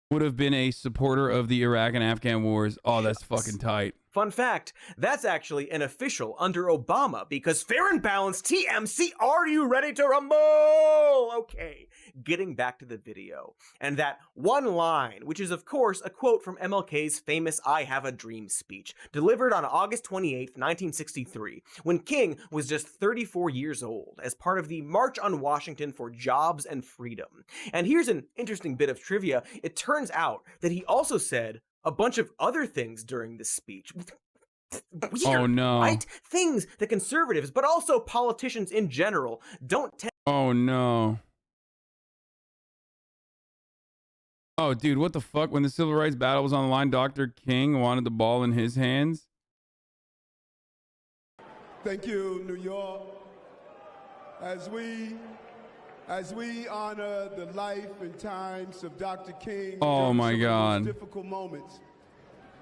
would have been a supporter of the Iraq and Afghan wars. Oh, that's fucking tight. Fun fact, that's actually an official under Obama, because fair and balanced TMC, are you ready to rumble? Okay, getting back to the video. And that one line, which is of course a quote from MLK's famous I Have a Dream speech, delivered on August 28, 1963, when King was just 34 years old, as part of the March on Washington for Jobs and Freedom. And here's an interesting bit of trivia. It turns out that he also said a bunch of other things during this speech. Weird, oh no. Right? Things that conservatives, but also politicians in general, don't tend. Oh no. Oh, dude, what the fuck? When the civil rights battle was on the line, Dr. King wanted the ball in his hands. Thank you, New York. As we honor the life and times of Dr. King, oh my God, difficult moments.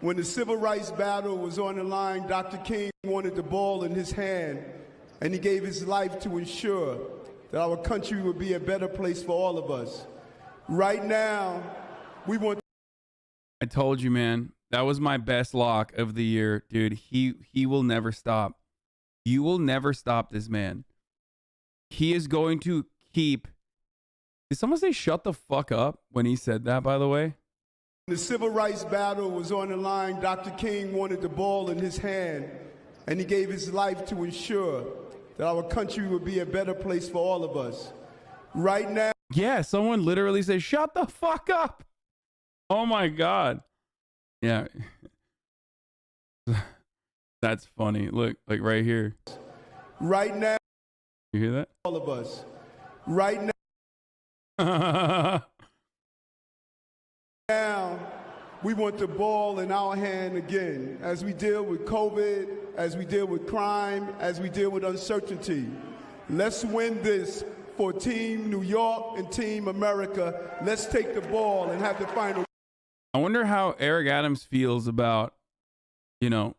When the civil rights battle was on the line, Dr. King wanted the ball in his hand, and he gave his life to ensure that our country would be a better place for all of us. Right now, we want... I told you, man. That was my best lock of the year, dude. He will never stop. You will never stop this man. He is going to keep... Did someone say shut the fuck up when he said that, by the way? When the civil rights battle was on the line, Dr. King wanted the ball in his hand, and he gave his life to ensure that our country would be a better place for all of us. Right now... Yeah, someone literally said, shut the fuck up. Oh my God. Yeah. That's funny. Look, like right here. Right now. You hear that? All of us. Right now. Now, we want the ball in our hand again as we deal with COVID, as we deal with crime, as we deal with uncertainty. Let's win this for Team New York and Team America. Let's take the ball and have the final. I wonder how Eric Adams feels about, you know,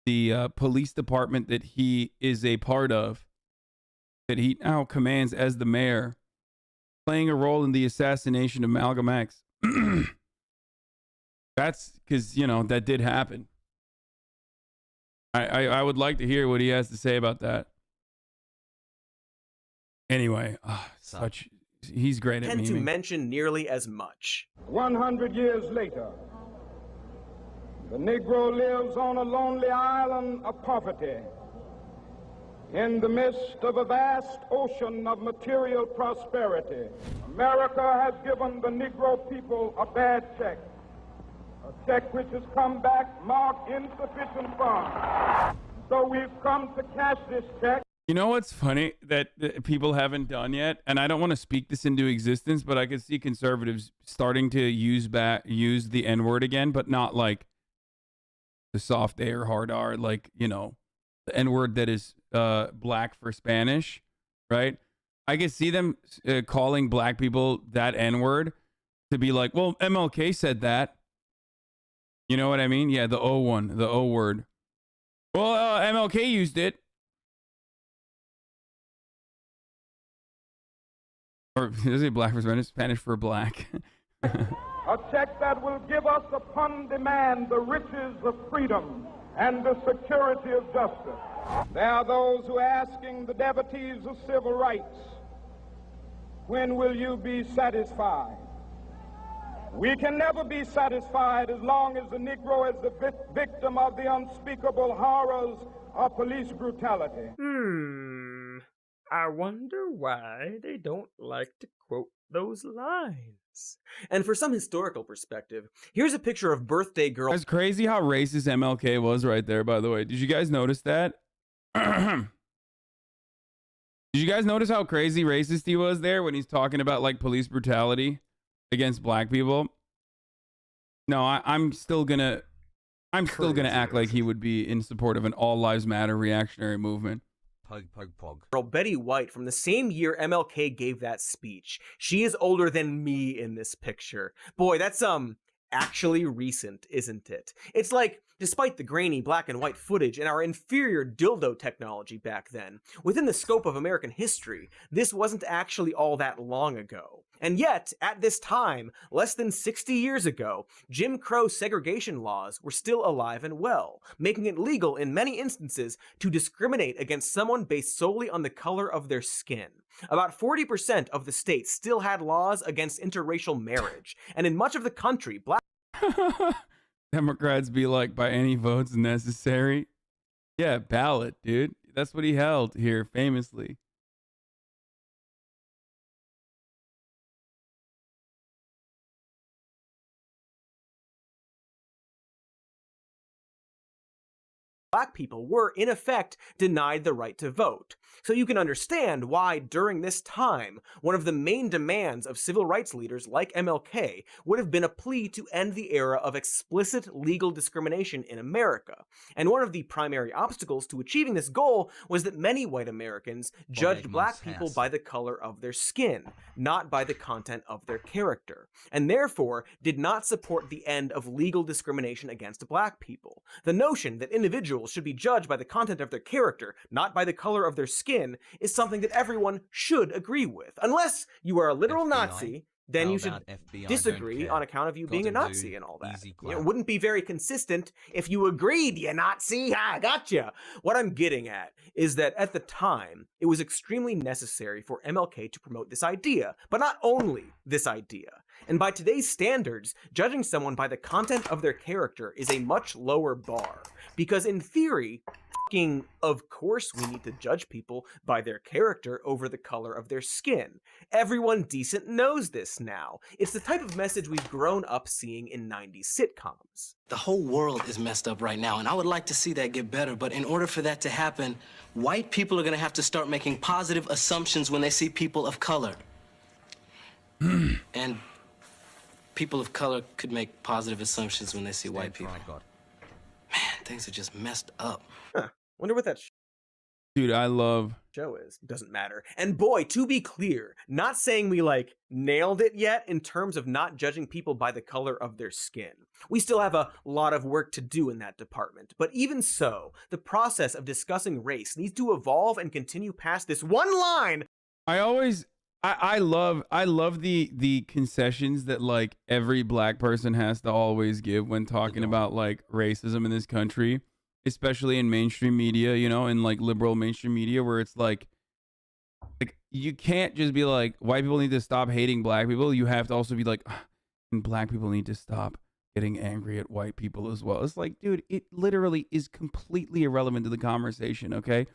the police department that he is a part of, that he now commands as the mayor, playing a role in the assassination of Malcolm X. That's because, you know, that did happen. I would like to hear what he has to say about that. Anyway, he's great at tend to memeing. mention nearly as much. 100 years later, the Negro lives on a lonely island of poverty in the midst of a vast ocean of material prosperity. America has given the Negro people a bad check, a check which has come back marked insufficient funds. So we've come to cash this check. You know what's funny that people haven't done yet, and I don't want to speak this into existence, but I could see conservatives starting to use the N-word again, but not like the soft A or hard R, like, you know, the N-word that is black for Spanish, right? I could see them calling black people that N-word to be like, well, MLK said that. You know what I mean? Yeah, the O one, the O word. Well, MLK used it. Or is it black for Spanish? Spanish for black. A check that will give us upon demand the riches of freedom and the security of justice. There are those who are asking the devotees of civil rights, when will you be satisfied? We can never be satisfied as long as the Negro is the victim of the unspeakable horrors of police brutality. I wonder why they don't like to quote those lines. And for some historical perspective, here's a picture of birthday girl. It's crazy how racist MLK was right there, by the way. Did you guys notice that? Did you guys notice how crazy racist he was there when he's talking about like police brutality against black people? No, I'm still gonna act like he would be in support of an all lives matter reactionary movement. Girl Betty White from the same year MLK gave that speech. She is older than me in this picture. Boy, that's actually recent, isn't it? It's like, despite the grainy black and white footage and our inferior dildo technology back then, within the scope of American history, this wasn't actually all that long ago. And yet, at this time, less than 60 years ago, Jim Crow segregation laws were still alive and well, making it legal in many instances to discriminate against someone based solely on the color of their skin. About 40% of the states still had laws against interracial marriage, and in much of the country, black Democrats be like, by any votes necessary? Yeah, ballot, dude. That's what he held here famously. black people were, in effect, denied the right to vote. So you can understand why, during this time, one of the main demands of civil rights leaders like MLK would have been a plea to end the era of explicit legal discrimination in America. And one of the primary obstacles to achieving this goal was that many white Americans judged black people by the color of their skin, not by the content of their character, and therefore did not support the end of legal discrimination against black people. The notion that individuals should be judged by the content of their character, not by the color of their skin, is something that everyone should agree with. Unless you are a literal Nazi, then you should disagree on account of you being a Nazi and all that. It wouldn't be very consistent if you agreed, you Nazi. Ha, gotcha. What I'm getting at is that at the time, it was extremely necessary for MLK to promote this idea, but not only this idea. And by today's standards, judging someone by the content of their character is a much lower bar. Because in theory, of course we need to judge people by their character over the color of their skin. Everyone decent knows this now. It's the type of message we've grown up seeing in 90s sitcoms. The whole world is messed up right now, and I would like to see that get better, but in order for that to happen, white people are gonna have to start making positive assumptions when they see people of color. And people of color could make positive assumptions when they see white people. Man, things are just messed up. Huh. Wonder what that dude, I love show is. Doesn't matter. And boy, to be clear, not saying we like nailed it yet in terms of not judging people by the color of their skin. We still have a lot of work to do in that department. But even so, the process of discussing race needs to evolve and continue past this one line. I love the concessions that like every black person has to always give when talking about like racism in this country, especially in mainstream media, you know, in like liberal mainstream media, where it's like you can't just be like white people need to stop hating black people. You have to also be like, and black people need to stop getting angry at white people as well. It's like, dude, it literally is completely irrelevant to the conversation. Okay.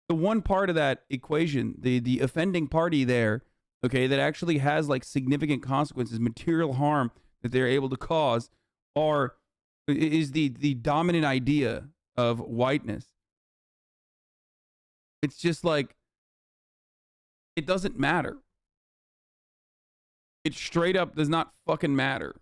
The one part of that equation, the offending party there, okay, that actually has like significant consequences, material harm that they're able to cause, is the dominant idea of whiteness. It's just like, it doesn't matter. It straight up does not fucking matter.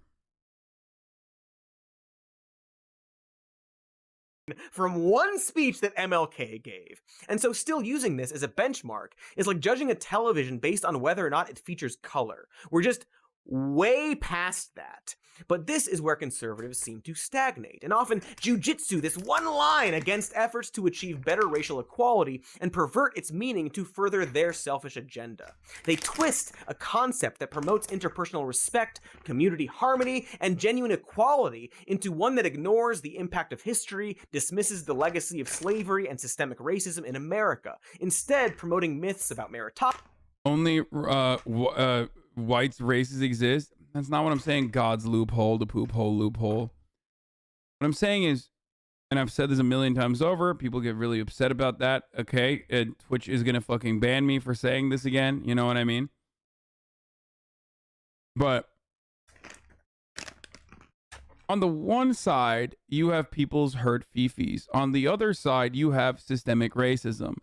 From one speech that MLK gave. And so still using this as a benchmark is like judging a television based on whether or not it features color. We're just way past that. But this is where conservatives seem to stagnate, and often jujitsu this one line against efforts to achieve better racial equality and pervert its meaning to further their selfish agenda. They twist a concept that promotes interpersonal respect, community harmony, and genuine equality into one that ignores the impact of history, dismisses the legacy of slavery and systemic racism in America, instead promoting myths about meritocracy. Only whites races exist. That's not what I'm saying. God's loophole, the poop hole loophole. What I'm saying is, and I've said this a million times over, people get really upset about that. Okay, Twitch is gonna fucking ban me for saying this again. You know what I mean? But on the one side, you have people's hurt fifis. On the other side, you have systemic racism.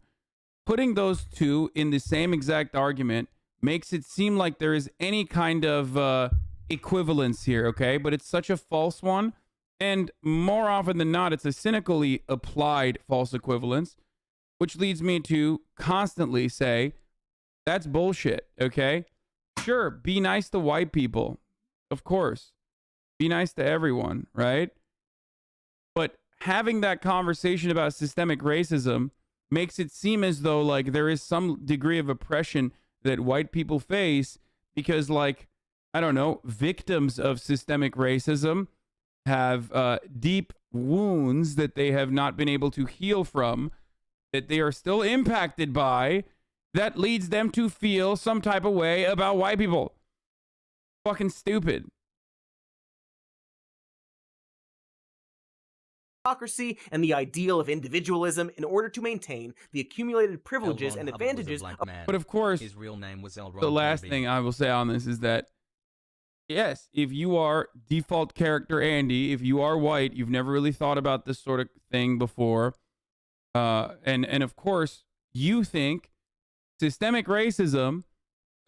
putting those two in the same exact argument makes it seem like there is any kind of equivalence here, okay? But it's such a false one. And more often than not, it's a cynically applied false equivalence, which leads me to constantly say, that's bullshit, okay? Sure, be nice to white people. Of course. Be nice to everyone, right? But having that conversation about systemic racism makes it seem as though like there is some degree of oppression that white people face because, like, I don't know, victims of systemic racism have deep wounds that they have not been able to heal from, that they are still impacted by, that leads them to feel some type of way about white people. Fucking stupid. Democracy and the ideal of individualism in order to maintain the accumulated privileges and advantages. But of course, his real name was the last thing I will say on this is that, yes, if you are default character Andy, if you are white, you've never really thought about this sort of thing before, and of course, you think systemic racism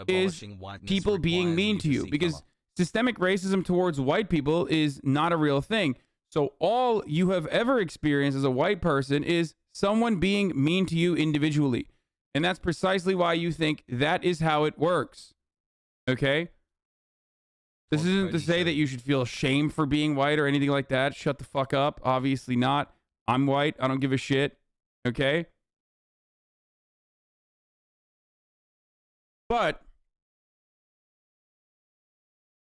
is people being mean to you, because systemic racism towards white people is not a real thing. So all you have ever experienced as a white person is someone being mean to you individually. And that's precisely why you think that is how it works. Okay? This isn't to say that you should feel shame for being white or anything like that. Shut the fuck up. Obviously not. I'm white. I don't give a shit. Okay? But,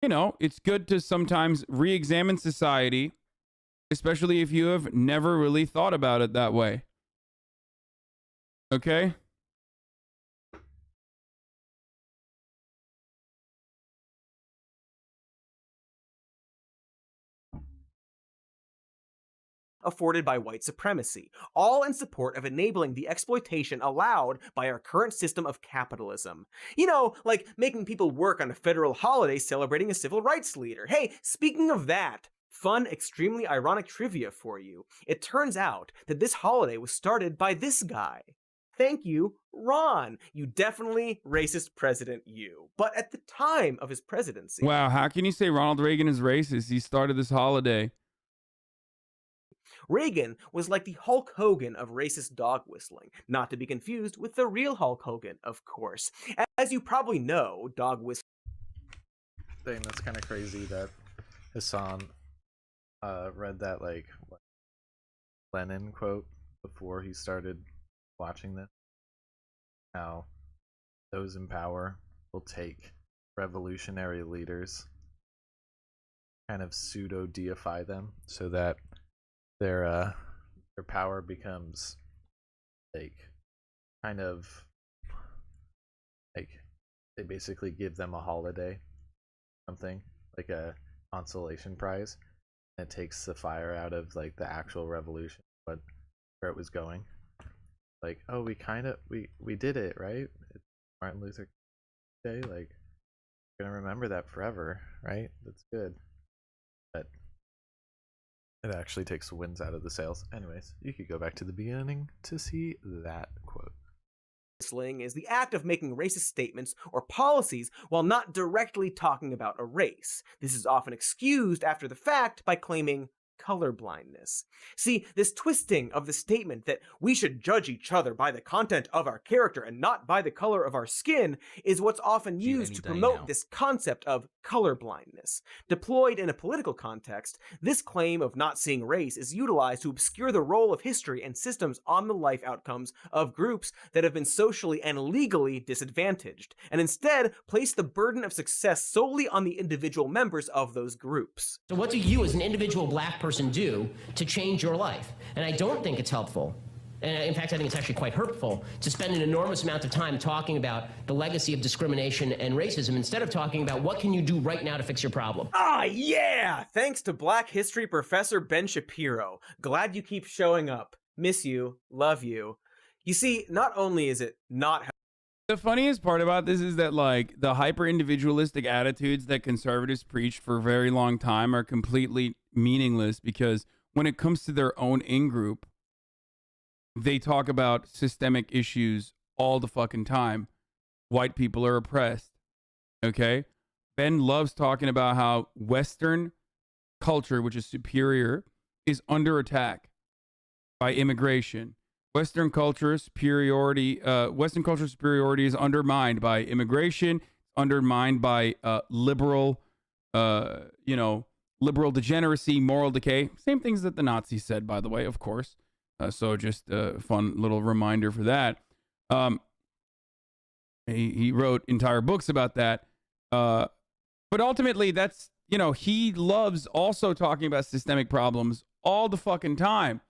you know, it's good to sometimes re-examine society, especially if you have never really thought about it that way. Okay? Afforded by white supremacy, all in support of enabling the exploitation allowed by our current system of capitalism. You know, like making people work on a federal holiday celebrating a civil rights leader. Hey, speaking of that, fun, extremely ironic trivia for you. It turns out that this holiday was started by this guy. Thank you, Ron. You definitely racist president, you. But at the time of his presidency... Wow, how can you say Ronald Reagan is racist? He started this holiday. Reagan was like the Hulk Hogan of racist dog whistling, not to be confused with the real Hulk Hogan, of course. As you probably know, dog whistling... That's kind of crazy that Hassan read that, like, Lenin quote before he started watching this. How those in power will take revolutionary leaders, kind of pseudo-deify them, so that their power becomes like kind of like they basically give them a holiday, something like a consolation prize. And it takes the fire out of like the actual revolution, but where it was going. Like, oh, we did it, right? It's Martin Luther Day, like we're gonna remember that forever, right? That's good. But it actually takes the winds out of the sails. Anyways, you could go back to the beginning to see that quote. Whistling is the act of making racist statements or policies while not directly talking about a race. This is often excused after the fact by claiming colorblindness. See, this twisting of the statement that we should judge each other by the content of our character and not by the color of our skin is what's often used to promote this concept of colorblindness. Deployed in a political context, this claim of not seeing race is utilized to obscure the role of history and systems on the life outcomes of groups that have been socially and legally disadvantaged, and instead place the burden of success solely on the individual members of those groups. So what do you as an individual black person do to change your life? And I don't think it's helpful. And in fact, I think it's actually quite hurtful to spend an enormous amount of time talking about the legacy of discrimination and racism instead of talking about what can you do right now to fix your problem. Ah, yeah! Thanks to Black History Professor Ben Shapiro. Glad you keep showing up. Miss you. Love you. You see, not only is it not... The funniest part about this is that, like, the hyper-individualistic attitudes that conservatives preached for a very long time are completely meaningless, because when it comes to their own in-group, they talk about systemic issues all the fucking time. White people are oppressed. Okay? Ben loves talking about how Western culture, which is superior, is under attack by immigration. Western culture superiority is undermined by immigration, undermined by liberal degeneracy, moral decay. Same things that the Nazis said, by the way, of course. So just a fun little reminder for that. He wrote entire books about that. But ultimately, that's, he loves also talking about systemic problems all the fucking time.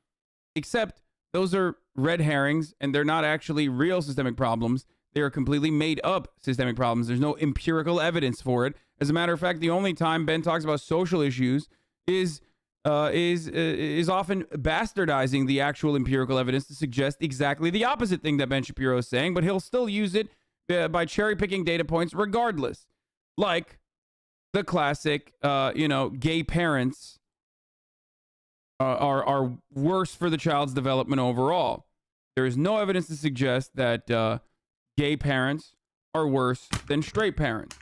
Except those are red herrings, and they're not actually real systemic problems. They are completely made up systemic problems. There's no empirical evidence for it. As a matter of fact, the only time Ben talks about social issues is often bastardizing the actual empirical evidence to suggest exactly the opposite thing that Ben Shapiro is saying, but he'll still use it by cherry picking data points regardless. Like the classic, gay parents are worse for the child's development overall. There is no evidence to suggest that gay parents are worse than straight parents.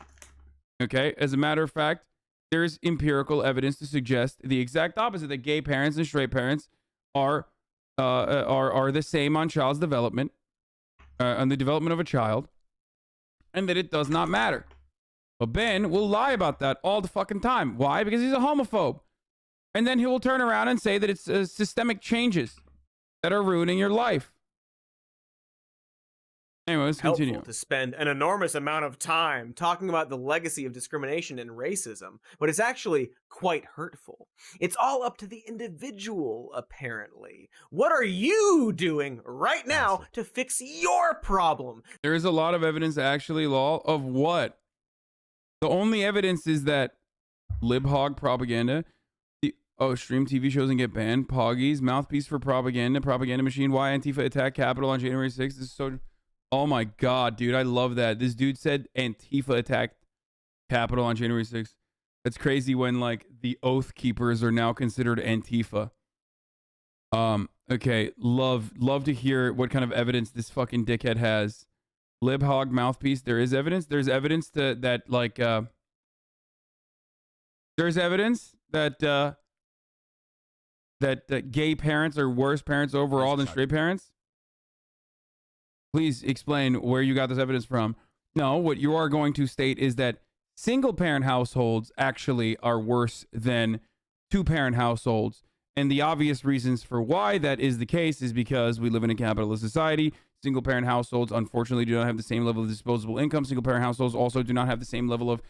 Okay, as a matter of fact, there's empirical evidence to suggest the exact opposite, that gay parents and straight parents are the same on child's development, on the development of a child, and that it does not matter. But Ben will lie about that all the fucking time. Why? Because he's a homophobe. And then he will turn around and say that it's systemic changes that are ruining your life. Anyway, let's continue. Helpful to spend an enormous amount of time talking about the legacy of discrimination and racism, but it's actually quite hurtful. It's all up to the individual, apparently. What are you doing right now to fix your problem? There is a lot of evidence, actually, Law, of what? The only evidence is that lib-hog propaganda, stream TV shows and get banned, Poggies, mouthpiece for propaganda, propaganda machine, why Antifa attacked Capitol on January 6th. This is so... Oh my God, dude, I love that. This dude said Antifa attacked Capitol on January 6th. That's crazy when, like, the Oath Keepers are now considered Antifa. Okay, love to hear what kind of evidence this fucking dickhead has. Lib-hog mouthpiece, there is evidence. There's evidence there's evidence that gay parents are worse parents overall than straight parents. Please explain where you got this evidence from. No, what you are going to state is that single-parent households actually are worse than two-parent households. And the obvious reasons for why that is the case is because we live in a capitalist society. Single-parent households, unfortunately, do not have the same level of disposable income. Single-parent households also do not have the same level of...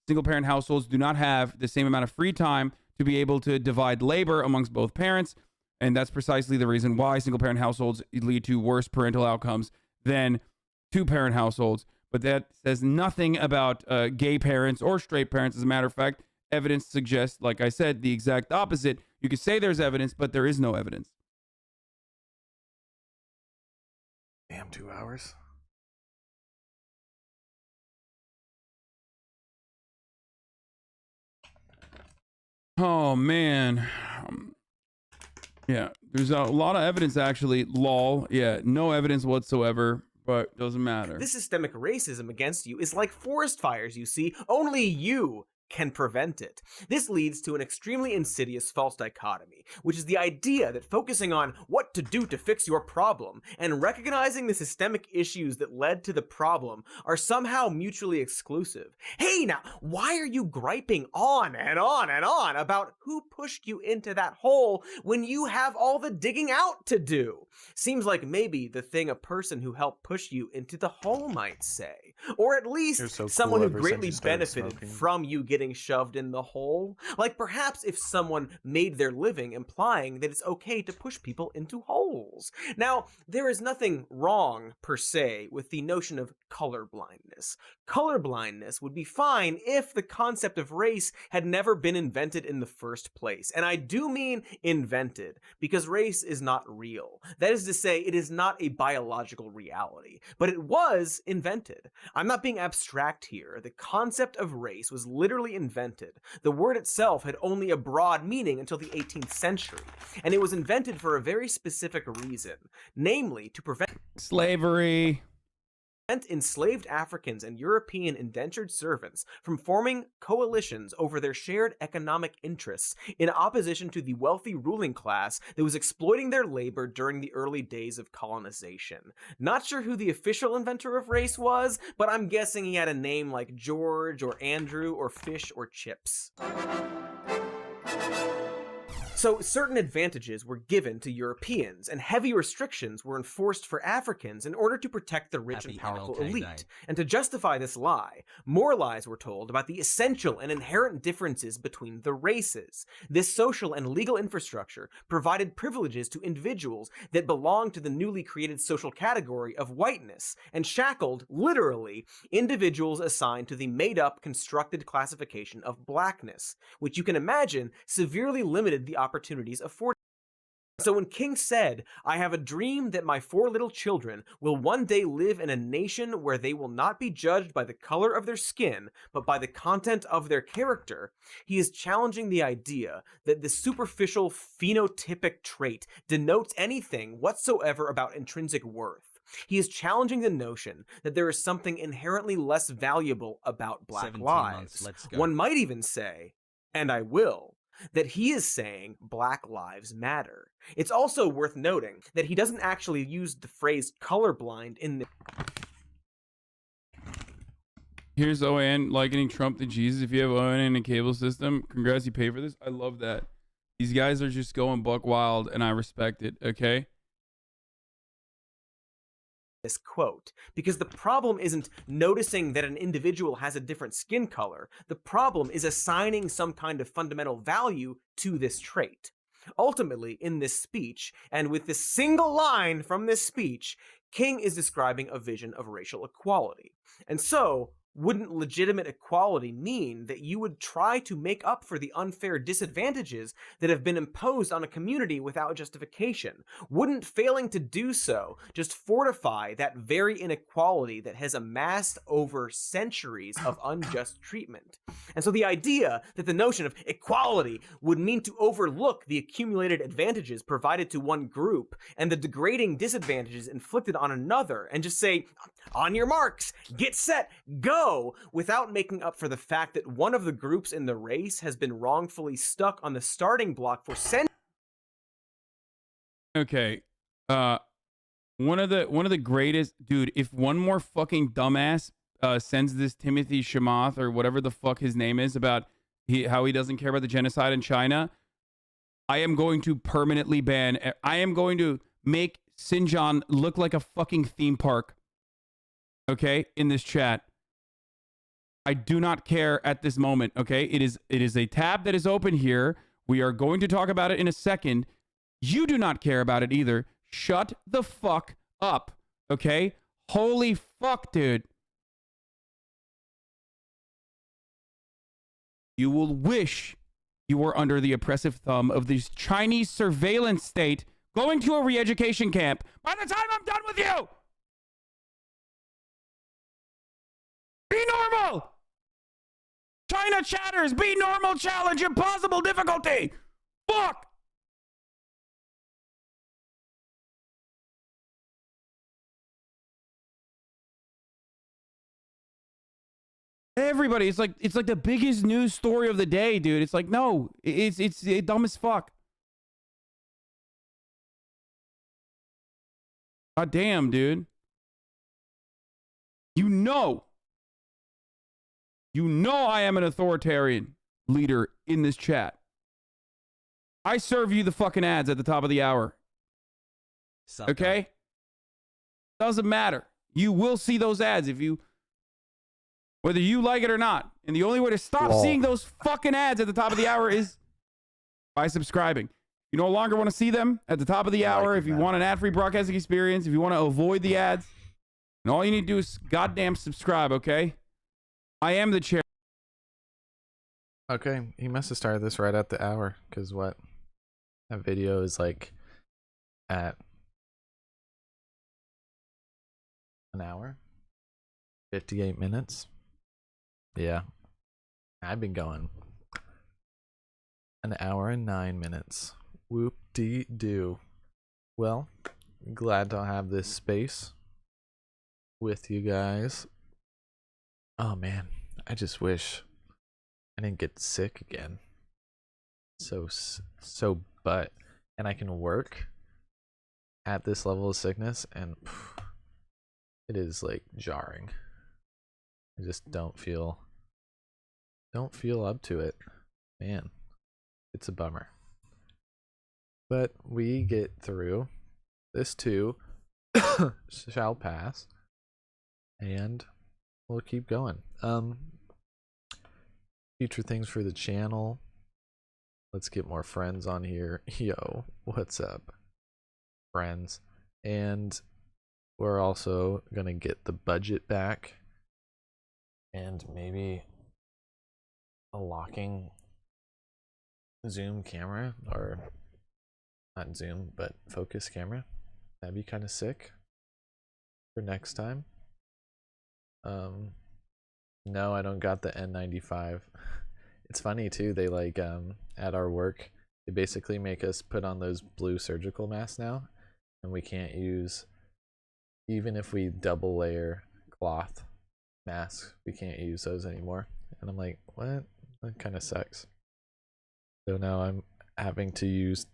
single-parent households do not have the same amount of free time to be able to divide labor amongst both parents. And that's precisely the reason why single-parent households lead to worse parental outcomes than two-parent households. But that says nothing about gay parents or straight parents. As a matter of fact, evidence suggests, like I said, the exact opposite. You could say there's evidence, but there is no evidence. Damn, 2 hours. Oh, man. Yeah, there's a lot of evidence, actually. Lol. Yeah, no evidence whatsoever, but doesn't matter. This systemic racism against you is like forest fires, you see. Only you can prevent it. This leads to an extremely insidious false dichotomy, which is the idea that focusing on what to do to fix your problem and recognizing the systemic issues that led to the problem are somehow mutually exclusive. Hey, now, why are you griping on and on and on about who pushed you into that hole when you have all the digging out to do? Seems like maybe the thing a person who helped push you into the hole might say. Or at least someone who greatly benefited from you getting shoved in the hole. Like perhaps if someone made their living implying that it's okay to push people into holes. Now, there is nothing wrong per se with the notion of colorblindness. Colorblindness would be fine if the concept of race had never been invented in the first place. And I do mean invented, because race is not real. That is to say, it is not a biological reality, but it was invented. I'm not being abstract here. The concept of race was literally fully invented. The word itself had only a broad meaning until the 18th century, and it was invented for a very specific reason, namely to prevent slavery. Enslaved Africans and European indentured servants from forming coalitions over their shared economic interests in opposition to the wealthy ruling class that was exploiting their labor during the early days of colonization. Not sure who the official inventor of race was, but I'm guessing he had a name like George or Andrew or Fish or Chips. So certain advantages were given to Europeans, and heavy restrictions were enforced for Africans in order to protect the rich and powerful elite. And to justify this lie, more lies were told about the essential and inherent differences between the races. This social and legal infrastructure provided privileges to individuals that belonged to the newly created social category of whiteness, and shackled, literally, individuals assigned to the made-up, constructed classification of blackness, which you can imagine severely limited the opportunities afforded. So when King said, "I have a dream that my 4 little children will one day live in a nation where they will not be judged by the color of their skin, but by the content of their character," he is challenging the idea that the superficial phenotypic trait denotes anything whatsoever about intrinsic worth. He is challenging the notion that there is something inherently less valuable about Black lives. One might even say, and I will, that he is saying Black Lives Matter. It's also worth noting that he doesn't actually use the phrase colorblind in the... Here's OAN likening Trump to Jesus. If you have OAN in a cable system, congrats, you pay for this. I love that. These guys are just going buck wild, and I respect it, okay? This quote, because the problem isn't noticing that an individual has a different skin color. The problem is assigning some kind of fundamental value to this trait. Ultimately, in this speech, and with this single line from this speech, King is describing a vision of racial equality. And so, wouldn't legitimate equality mean that you would try to make up for the unfair disadvantages that have been imposed on a community without justification? Wouldn't failing to do so just fortify that very inequality that has amassed over centuries of unjust treatment? And so the idea that the notion of equality would mean to overlook the accumulated advantages provided to one group and the degrading disadvantages inflicted on another, and just say, "On your marks, get set, go," without making up for the fact that one of the groups in the race has been wrongfully stuck on the starting block for centuries. Okay. One of the greatest, dude, if one more fucking dumbass sends this Timothy Chamath or whatever the fuck his name is about how he doesn't care about the genocide in China, I am going to permanently ban. I am going to make Xinjiang look like a fucking theme park. Okay, in this chat. I do not care at this moment, okay? It is a tab that is open here. We are going to talk about it in a second. You do not care about it either. Shut the fuck up, okay? Holy fuck, dude. You will wish you were under the oppressive thumb of this Chinese surveillance state going to a re-education camp by the time I'm done with you. Be normal! China chatters, be normal, challenge, impossible difficulty! Fuck! Everybody, it's like the biggest news story of the day, dude. It's like, no, it's dumb as fuck. God damn, dude. You know I am an authoritarian leader in this chat. I serve you the fucking ads at the top of the hour. Okay? Doesn't matter. You will see those ads whether you like it or not. And the only way to stop seeing those fucking ads at the top of the hour is by subscribing. You no longer want to see them at the top of the hour. If you want an ad-free broadcasting experience, if you want to avoid the ads, and all you need to do is goddamn subscribe, okay? I am the chair. Okay, he must have started this right at the hour, because what? That video is like at an hour? 58 minutes? Yeah. I've been going an hour and 9 minutes. Whoop-dee-doo. Well, glad to have this space with you guys. Oh man, I just wish I didn't get sick again. And I can work at this level of sickness, and it is like jarring. I just don't feel up to it. Man, it's a bummer. But we get through. This too shall pass. And we'll keep going. Future things for the channel. Let's get more friends on here. Yo, what's up, friends? And we're also gonna get the budget back, and maybe a locking zoom camera, or not zoom but focus camera. That'd be kind of sick for next time. No, I don't got the N95. It's funny too, they like at our work, they basically make us put on those blue surgical masks now, and we can't use, even if we double layer cloth masks, we can't use those anymore. And I'm like, what? That kind of sucks. So now I'm having to use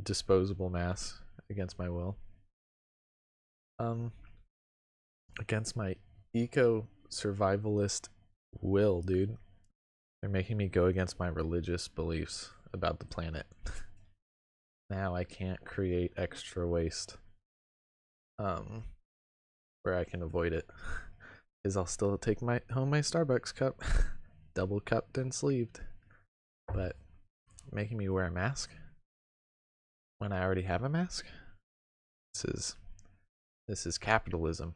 disposable masks against my will. Against my eco survivalist will, dude. They're making me go against my religious beliefs about the planet. Now I can't create extra waste where I can avoid it, because I'll still take my Starbucks cup, double cupped and sleeved. But making me wear a mask when I already have a mask, this is capitalism.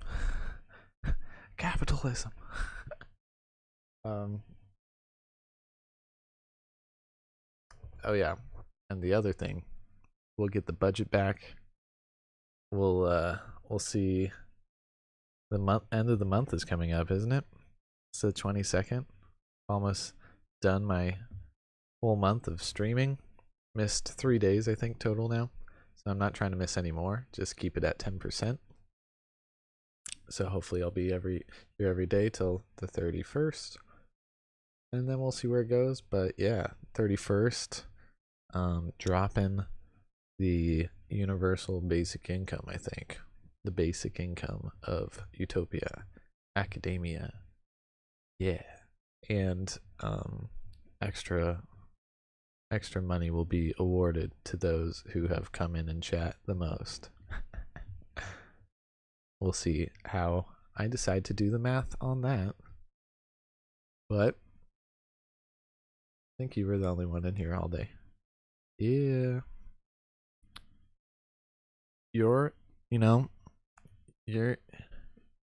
Capitalism. Oh yeah, and the other thing, we'll get the budget back. We'll see. The end of the month is coming up, isn't it? It's the 22nd. Almost done my whole month of streaming. Missed 3 days, I think, total now. So I'm not trying to miss any more. Just keep it at 10%. So hopefully I'll be here every day till the 31st. And then we'll see where it goes. But yeah, 31st. Dropping the universal basic income, I think. The basic income of Utopia. Academia. Yeah. And extra money will be awarded to those who have come in and chat the most. We'll see how I decide to do the math on that. But I think you were the only one in here all day. Yeah.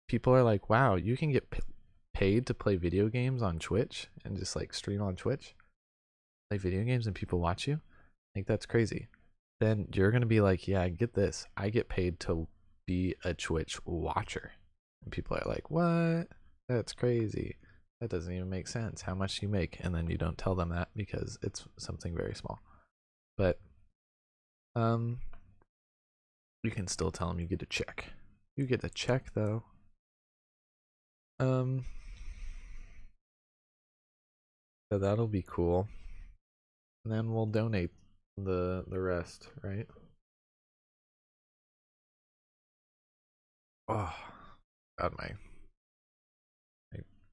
People are like, wow, you can get paid to play video games on Twitch and just like stream on Twitch, play video games and people watch you. Like, that's crazy. Then you're gonna be like, yeah, get this, I get paid to be a Twitch watcher. And people are like, what? That's crazy. That doesn't even make sense. How much do you make? And then you don't tell them that because it's something very small. But you can still tell them you get a check. You get a check though. So that'll be cool. And then we'll donate the rest, right? Oh, God, my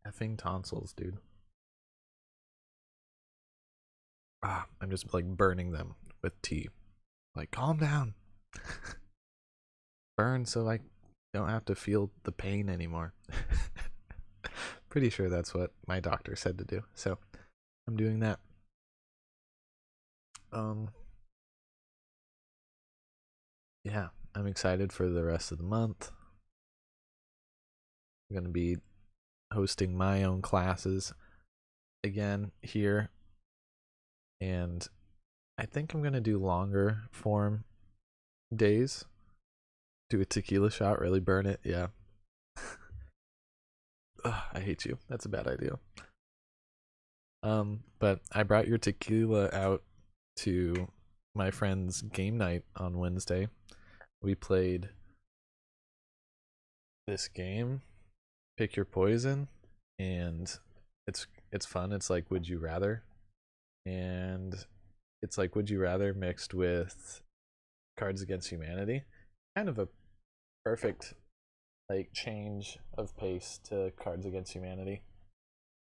effing tonsils, dude. I'm just like burning them with tea. Like, calm down. Burn so I don't have to feel the pain anymore. Pretty sure that's what my doctor said to do. So I'm doing that. Yeah, I'm excited for the rest of the month. I'm going to be hosting my own classes again here. And I think I'm going to do longer form days. Do a tequila shot, really burn it. Yeah. Ugh, I hate you. That's a bad idea. But I brought your tequila out to my friend's game night on Wednesday. We played this game, Pick Your Poison, and it's fun. It's like Would You Rather, and it's like Would You Rather mixed with Cards Against Humanity. Kind of a perfect like change of pace to Cards Against Humanity.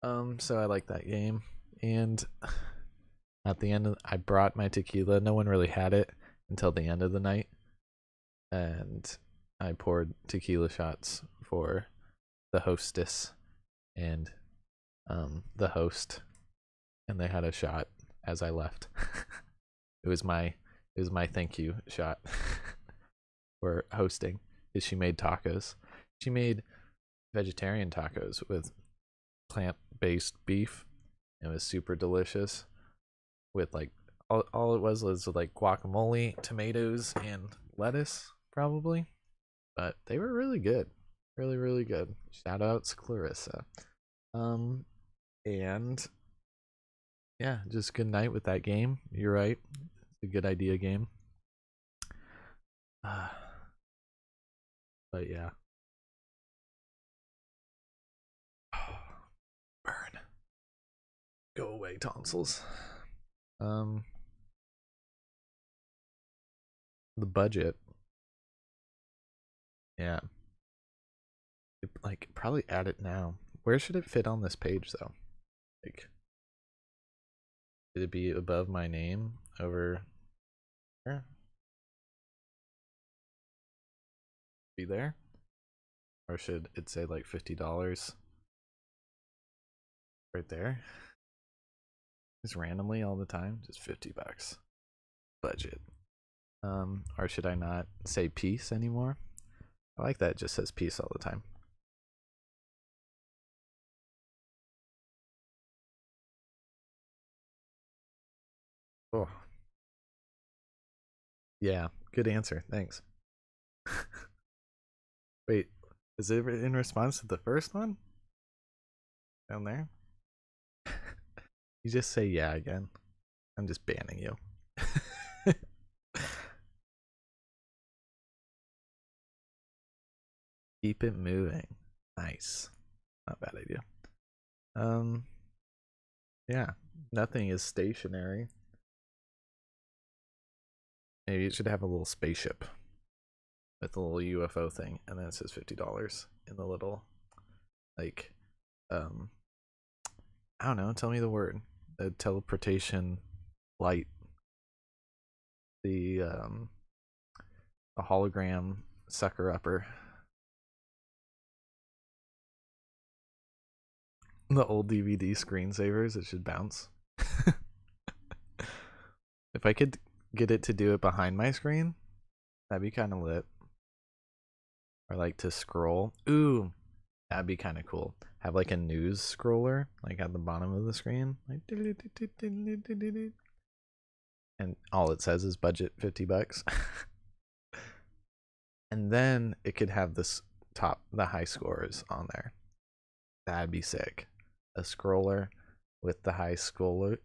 So I like that game. And at the end I brought my tequila. No one really had it until the end of the night, and I poured tequila shots for the hostess and the host, and they had a shot as I left. It was my thank you shot for hosting, because she made tacos. She made vegetarian tacos with plant-based beef. It was super delicious, with like all it was like guacamole, tomatoes, and lettuce probably, but they were really good, really good. Shout outs Clarissa. And yeah, just good night with that game. You're right, it's a good idea game. But yeah. Burn. Go away, tonsils. The budget. Yeah. Like, probably add it now. Where should it fit on this page, though? Like, should it be above my name over here? Be there? Or should it say like $50 right there? Just randomly all the time? Just $50 budget. Or should I not say peace anymore? I like that it just says peace all the time. Oh. Yeah, good answer. Thanks. Wait, is it in response to the first one? Down there? You just say yeah again. I'm just banning you. Keep it moving. Nice. Not a bad idea. Yeah, nothing is stationary. Maybe it should have a little spaceship with a little UFO thing, and then it says $50 in the little, like, I don't know, tell me the word. The teleportation light. The hologram sucker upper. The old DVD screensavers, it should bounce. If I could get it to do it behind my screen, that'd be kind of lit. Or like to scroll. Ooh, that'd be kind of cool. Have like a news scroller, like at the bottom of the screen, like, and all it says is budget $50. And then it could have this the high scores on there. That'd be sick. A scroller with the high scrollers.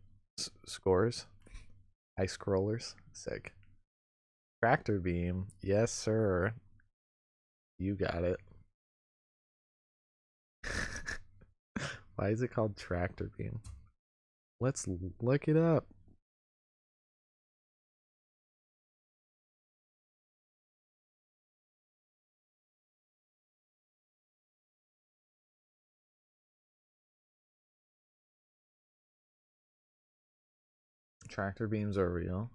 High scrollers. Sick. Tractor beam. Yes, sir. You got it. Why is it called tractor beam? Let's look it up. Tractor beams are real.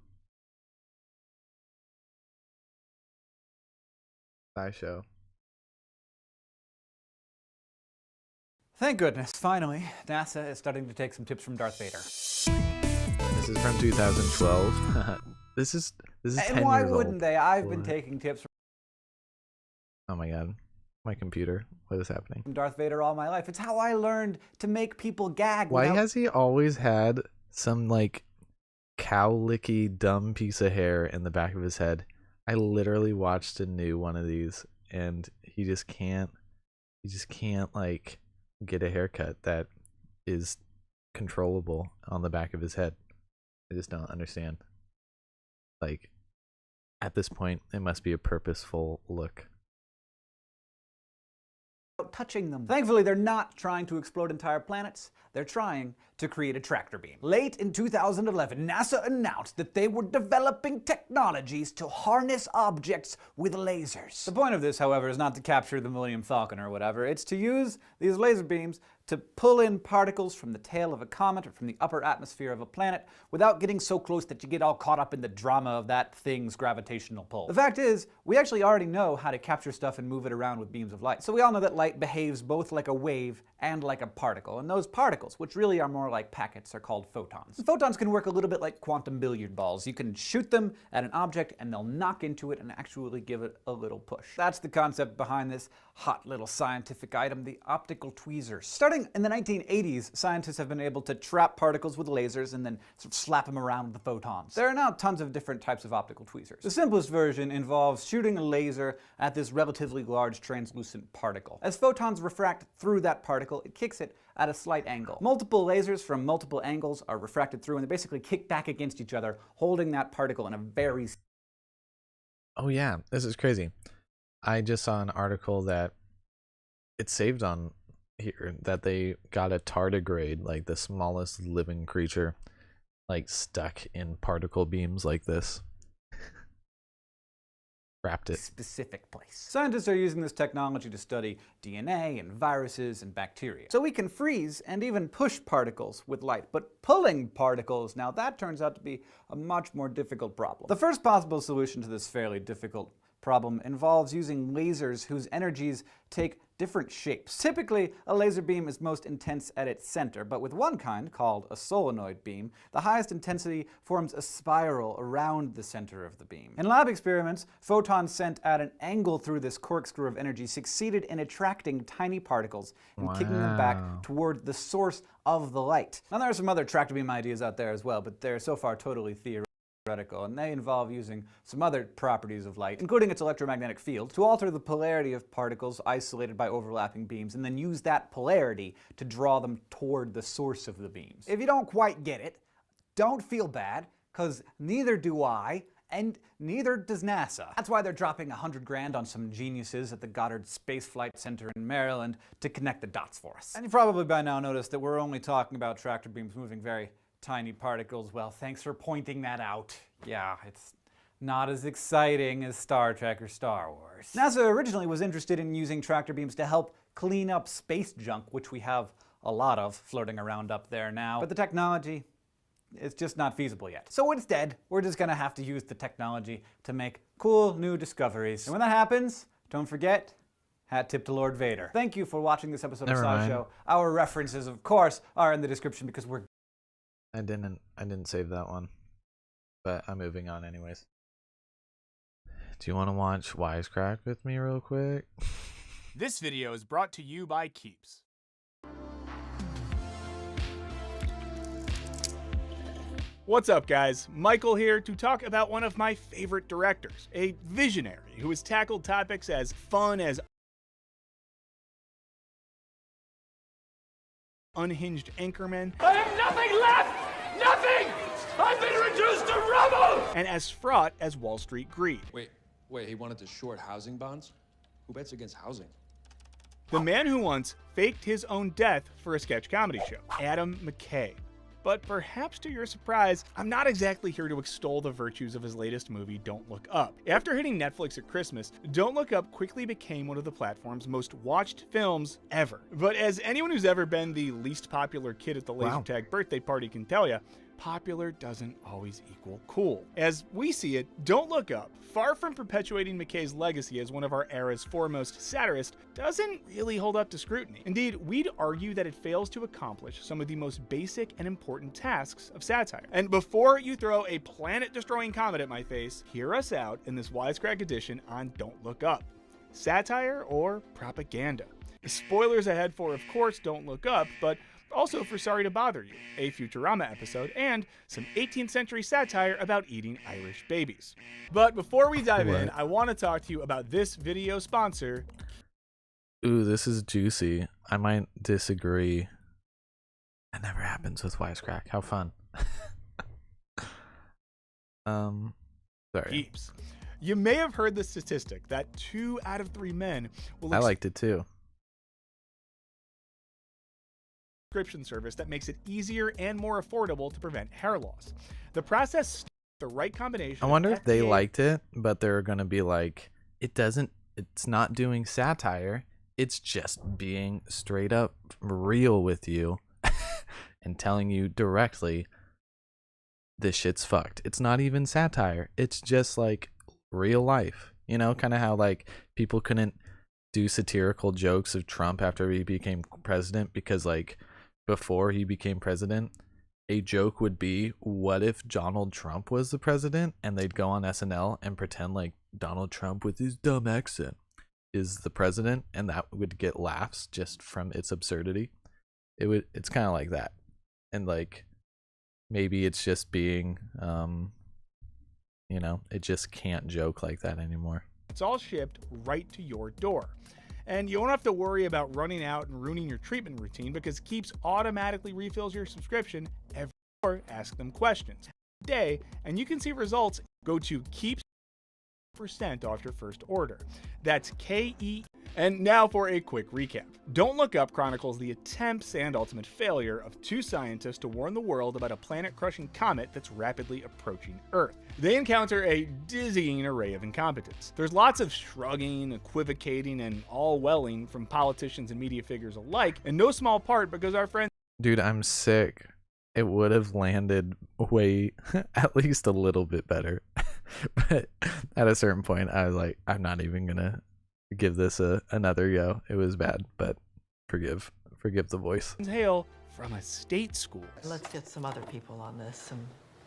SciShow. Thank goodness, finally, NASA is starting to take some tips from Darth Vader. This is from 2012. This is 10 years old. And why wouldn't they? I've been taking tips Oh my god. My computer. What is happening? from Darth Vader all my life. It's how I learned to make people gag. Why has he always had some like cow-licky dumb piece of hair in the back of his head? I literally watched a new one of these, and he just can't like get a haircut that is controllable on the back of his head. I just don't understand. Like, at this point, it must be a purposeful look. Touching them. Thankfully, they're not trying to explode entire planets. They're trying to create a tractor beam. Late in 2011, NASA announced that they were developing technologies to harness objects with lasers. The point of this, however, is not to capture the Millennium Falcon or whatever. It's to use these laser beams to pull in particles from the tail of a comet or from the upper atmosphere of a planet without getting so close that you get all caught up in the drama of that thing's gravitational pull. The fact is, we actually already know how to capture stuff and move it around with beams of light. So we all know that light behaves both like a wave and like a particle. And those particles, which really are more like packets, are called photons. And photons can work a little bit like quantum billiard balls. You can shoot them at an object and they'll knock into it and actually give it a little push. That's the concept behind this hot little scientific item, the optical tweezers. Starting in the 1980s, scientists have been able to trap particles with lasers and then sort of slap them around with the photons. There are now tons of different types of optical tweezers. The simplest version involves shooting a laser at this relatively large translucent particle. As photons refract through that particle, it kicks it at a slight angle. Multiple lasers from multiple angles are refracted through and they basically kick back against each other, holding that particle in a very... Oh yeah, this is crazy. I just saw an article that it's saved on here that they got a tardigrade, like the smallest living creature, like stuck in particle beams like this. Wrapped it. Specific place. Scientists are using this technology to study DNA and viruses and bacteria. So we can freeze and even push particles with light, but pulling particles, now that turns out to be a much more difficult problem. The first possible solution to this fairly difficult problem involves using lasers whose energies take different shapes. Typically, a laser beam is most intense at its center, but with one kind, called a solenoid beam, the highest intensity forms a spiral around the center of the beam. In lab experiments, photons sent at an angle through this corkscrew of energy succeeded in attracting tiny particles and kicking them back toward the source of the light. Now there are some other tractor beam ideas out there as well, but they're so far totally theoretical. And they involve using some other properties of light, including its electromagnetic field, to alter the polarity of particles isolated by overlapping beams, and then use that polarity to draw them toward the source of the beams. If you don't quite get it, don't feel bad, because neither do I, and neither does NASA. That's why they're dropping $100 grand on some geniuses at the Goddard Space Flight Center in Maryland to connect the dots for us. And you probably by now noticed that we're only talking about tractor beams moving very tiny particles. Well, thanks for pointing that out. Yeah, it's not as exciting as Star Trek or Star Wars. NASA originally was interested in using tractor beams to help clean up space junk, which we have a lot of floating around up there now. But the technology, it's just not feasible yet. So instead, we're just gonna have to use the technology to make cool new discoveries. And when that happens, don't forget, hat tip to Lord Vader. Thank you for watching this episode of SciShow. Our references, of course, are in the description because we're... I didn't save that one, but I'm moving on anyways. Do you want to watch Wisecrack with me real quick? This video is brought to you by Keeps. What's up, guys? Michael here to talk about one of my favorite directors, a visionary who has tackled topics as fun as unhinged anchormen. I have nothing left! Nothing! I've been reduced to rubble! And as fraught as Wall Street greed. Wait, he wanted to short housing bonds? Who bets against housing? The man who once faked his own death for a sketch comedy show, Adam McKay. But perhaps to your surprise, I'm not exactly here to extol the virtues of his latest movie, Don't Look Up. After hitting Netflix at Christmas, Don't Look Up quickly became one of the platform's most watched films ever. But as anyone who's ever been the least popular kid at the laser tag birthday party can tell you, popular doesn't always equal cool. As we see it, Don't Look Up, far from perpetuating McKay's legacy as one of our era's foremost satirists, doesn't really hold up to scrutiny. Indeed, we'd argue that it fails to accomplish some of the most basic and important tasks of satire. And before you throw a planet-destroying comment at my face, hear us out in this Wisecrack edition on Don't Look Up. Satire or propaganda? Spoilers ahead for, of course, Don't Look Up, but also for Sorry to Bother You, a Futurama episode, and some 18th century satire about eating Irish babies. But before we dive in, I want to talk to you about this video sponsor. Ooh, this is juicy. I might disagree. That never happens with Wisecrack. How fun. Sorry. Peeps. You may have heard the statistic that 2 out of 3 men will I liked it too. Subscription service that makes it easier and more affordable to prevent hair loss. The process, the right combination. I wonder if they liked it, but they're gonna be like, it's not doing satire. It's just being straight up real with you and telling you directly this shit's fucked. It's not even satire. It's just like real life. You know, kind of how like people couldn't do satirical jokes of Trump after he became president because like before he became president, a joke would be, what if Donald Trump was the president? And they'd go on SNL and pretend like Donald Trump with his dumb accent is the president, and that would get laughs just from its absurdity. It's kind of like that. And like maybe it's just being you know, it just can't joke like that anymore. It's all shipped right to your door. And you won't have to worry about running out and ruining your treatment routine because Keeps automatically refills your subscription every hour. Ask them questions day, and you can see results. Go to Keeps % off your first order. That's KE. And now for a quick recap. Don't Look Up chronicles the attempts and ultimate failure of 2 scientists to warn the world about a planet-crushing comet that's rapidly approaching Earth. They encounter a dizzying array of incompetence. There's lots of shrugging, equivocating, and all-welling from politicians and media figures alike, in no small part because our friends— Dude, I'm sick. It would have landed way, at least a little bit better. But at a certain point, I was like, I'm not even gonna give this another go. It was bad, but forgive the voice. Hail from a state school. Let's get some other people on this, some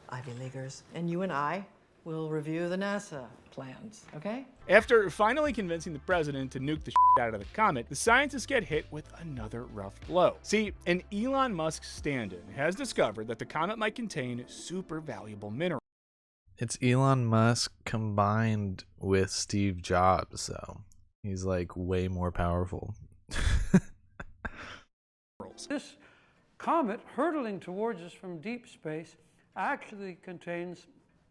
Ivy Leaguers. And you and I will review the NASA plans, okay? After finally convincing the president to nuke the shit out of the comet, the scientists get hit with another rough blow. See, an Elon Musk stand-in has discovered that the comet might contain super valuable minerals. It's Elon Musk combined with Steve Jobs, so he's like way more powerful. This comet hurtling towards us from deep space actually contains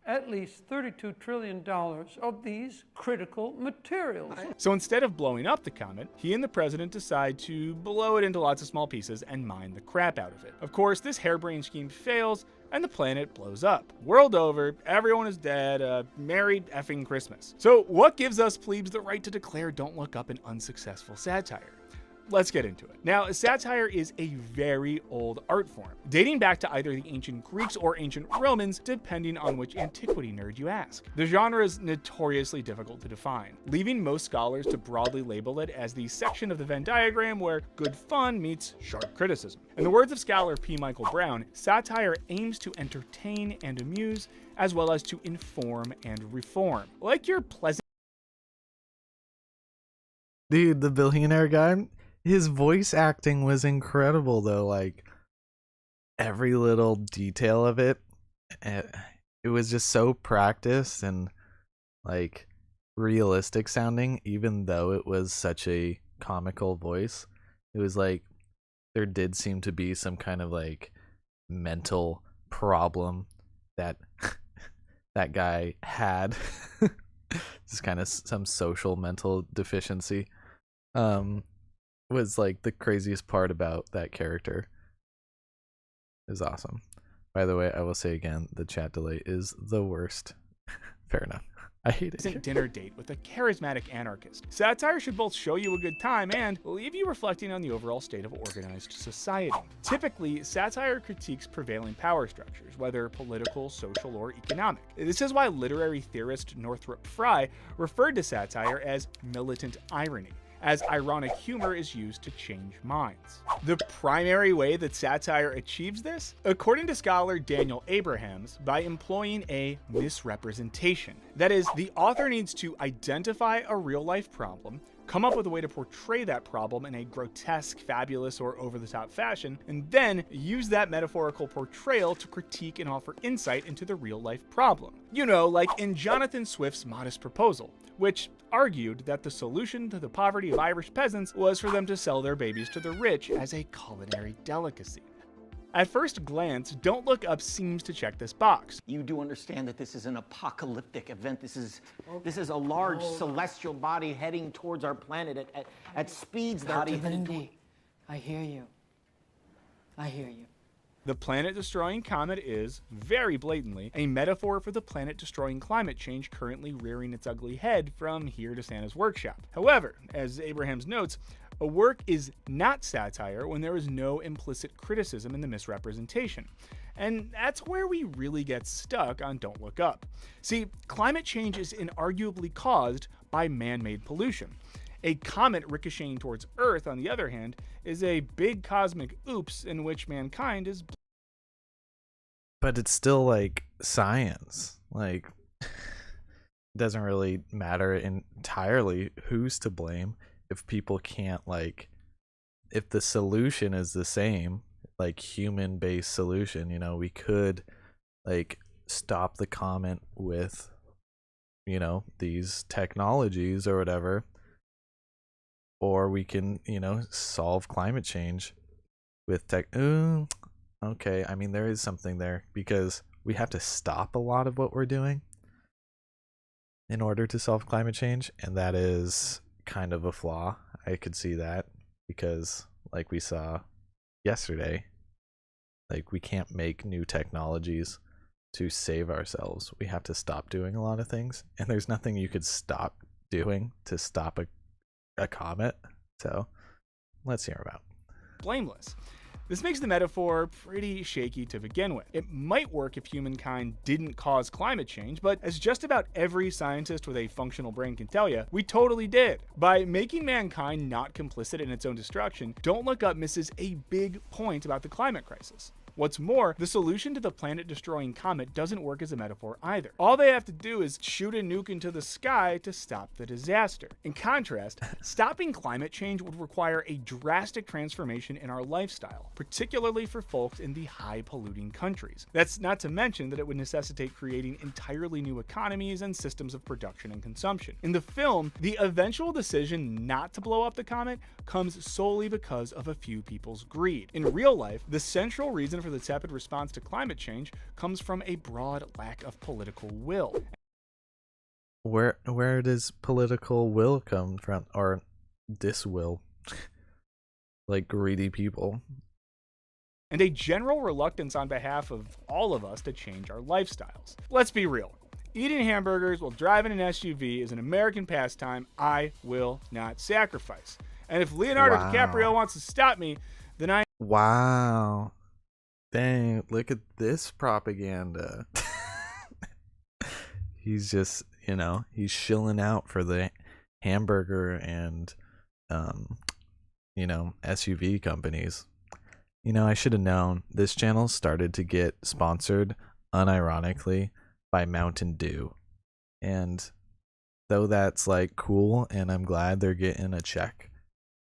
at least $32 trillion of these critical materials. So instead of blowing up the comet, he and the president decide to blow it into lots of small pieces and mine the crap out of it. Of course, this harebrained scheme fails, and the planet blows up. World over, everyone is dead, merry effing Christmas. So what gives us plebes the right to declare Don't Look Up an unsuccessful satire? Let's get into it. Now, satire is a very old art form, dating back to either the ancient Greeks or ancient Romans, depending on which antiquity nerd you ask. The genre is notoriously difficult to define, leaving most scholars to broadly label it as the section of the Venn diagram where good fun meets sharp criticism. In the words of scholar P. Michael Brown, satire aims to entertain and amuse, as well as to inform and reform. Like your pleasant— Dude, the billionaire guy, his voice acting was incredible though. Like every little detail of it was just so practiced and like realistic sounding, even though it was such a comical voice. It was like there did seem to be some kind of like mental problem that that guy had. Just kind of some social mental deficiency. Was like the craziest part about that character. It was awesome. By the way, I will say again, the chat delay is the worst. Fair enough. I hate it. Dinner date with a charismatic anarchist. Satire should both show you a good time and leave you reflecting on the overall state of organized society. Typically, satire critiques prevailing power structures, whether political, social, or economic. This is why literary theorist Northrop Frye referred to satire as militant irony, as ironic humor is used to change minds. The primary way that satire achieves this, according to scholar Daniel Abrahams, by employing a misrepresentation. That is, the author needs to identify a real-life problem, come up with a way to portray that problem in a grotesque, fabulous, or over-the-top fashion, and then use that metaphorical portrayal to critique and offer insight into the real-life problem. You know, like in Jonathan Swift's Modest Proposal, which argued that the solution to the poverty of Irish peasants was for them to sell their babies to the rich as a culinary delicacy. At first glance, Don't Look Up seems to check this box. You do understand that this is an apocalyptic event. This is a large celestial body heading towards our planet at speeds that are even... I hear you. I hear you. The planet-destroying comet is, very blatantly, a metaphor for the planet-destroying climate change currently rearing its ugly head from here to Santa's workshop. However, as Abrahams notes, a work is not satire when there is no implicit criticism in the misrepresentation. And that's where we really get stuck on Don't Look Up. See, climate change is inarguably caused by man-made pollution. A comet ricocheting towards Earth, on the other hand, is a big cosmic oops in which mankind is... But it's still like science. Like, it doesn't really matter entirely who's to blame if people can't, like, if the solution is the same, like human-based solution, you know, we could like stop the comet with, you know, these technologies or whatever. Or we can, you know, solve climate change with tech. Ooh, okay, I mean, there is something there because we have to stop a lot of what we're doing in order to solve climate change. And that is kind of a flaw. I could see that because, like we saw yesterday, like we can't make new technologies to save ourselves. We have to stop doing a lot of things. And there's nothing you could stop doing to stop a comet. So let's hear about. Blameless. This makes the metaphor pretty shaky to begin with. It might work if humankind didn't cause climate change, but as just about every scientist with a functional brain can tell you, we totally did. By making mankind not complicit in its own destruction, Don't Look Up misses a big point about the climate crisis. What's more, the solution to the planet-destroying comet doesn't work as a metaphor either. All they have to do is shoot a nuke into the sky to stop the disaster. In contrast, stopping climate change would require a drastic transformation in our lifestyle, particularly for folks in the high-polluting countries. That's not to mention that it would necessitate creating entirely new economies and systems of production and consumption. In the film, the eventual decision not to blow up the comet comes solely because of a few people's greed. In real life, the central reason for the tepid response to climate change comes from a broad lack of political will. Where does political will come from, or diswill? Like greedy people. And a general reluctance on behalf of all of us to change our lifestyles. Let's be real. Eating hamburgers while driving an SUV is an American pastime I will not sacrifice. And if Leonardo DiCaprio wants to stop me, then I... Wow. Dang, look at this propaganda. He's just, you know, he's shilling out for the hamburger and, you know, SUV companies. You know, I should have known. This channel started to get sponsored, unironically, by Mountain Dew. And though that's, like, cool, and I'm glad they're getting a check,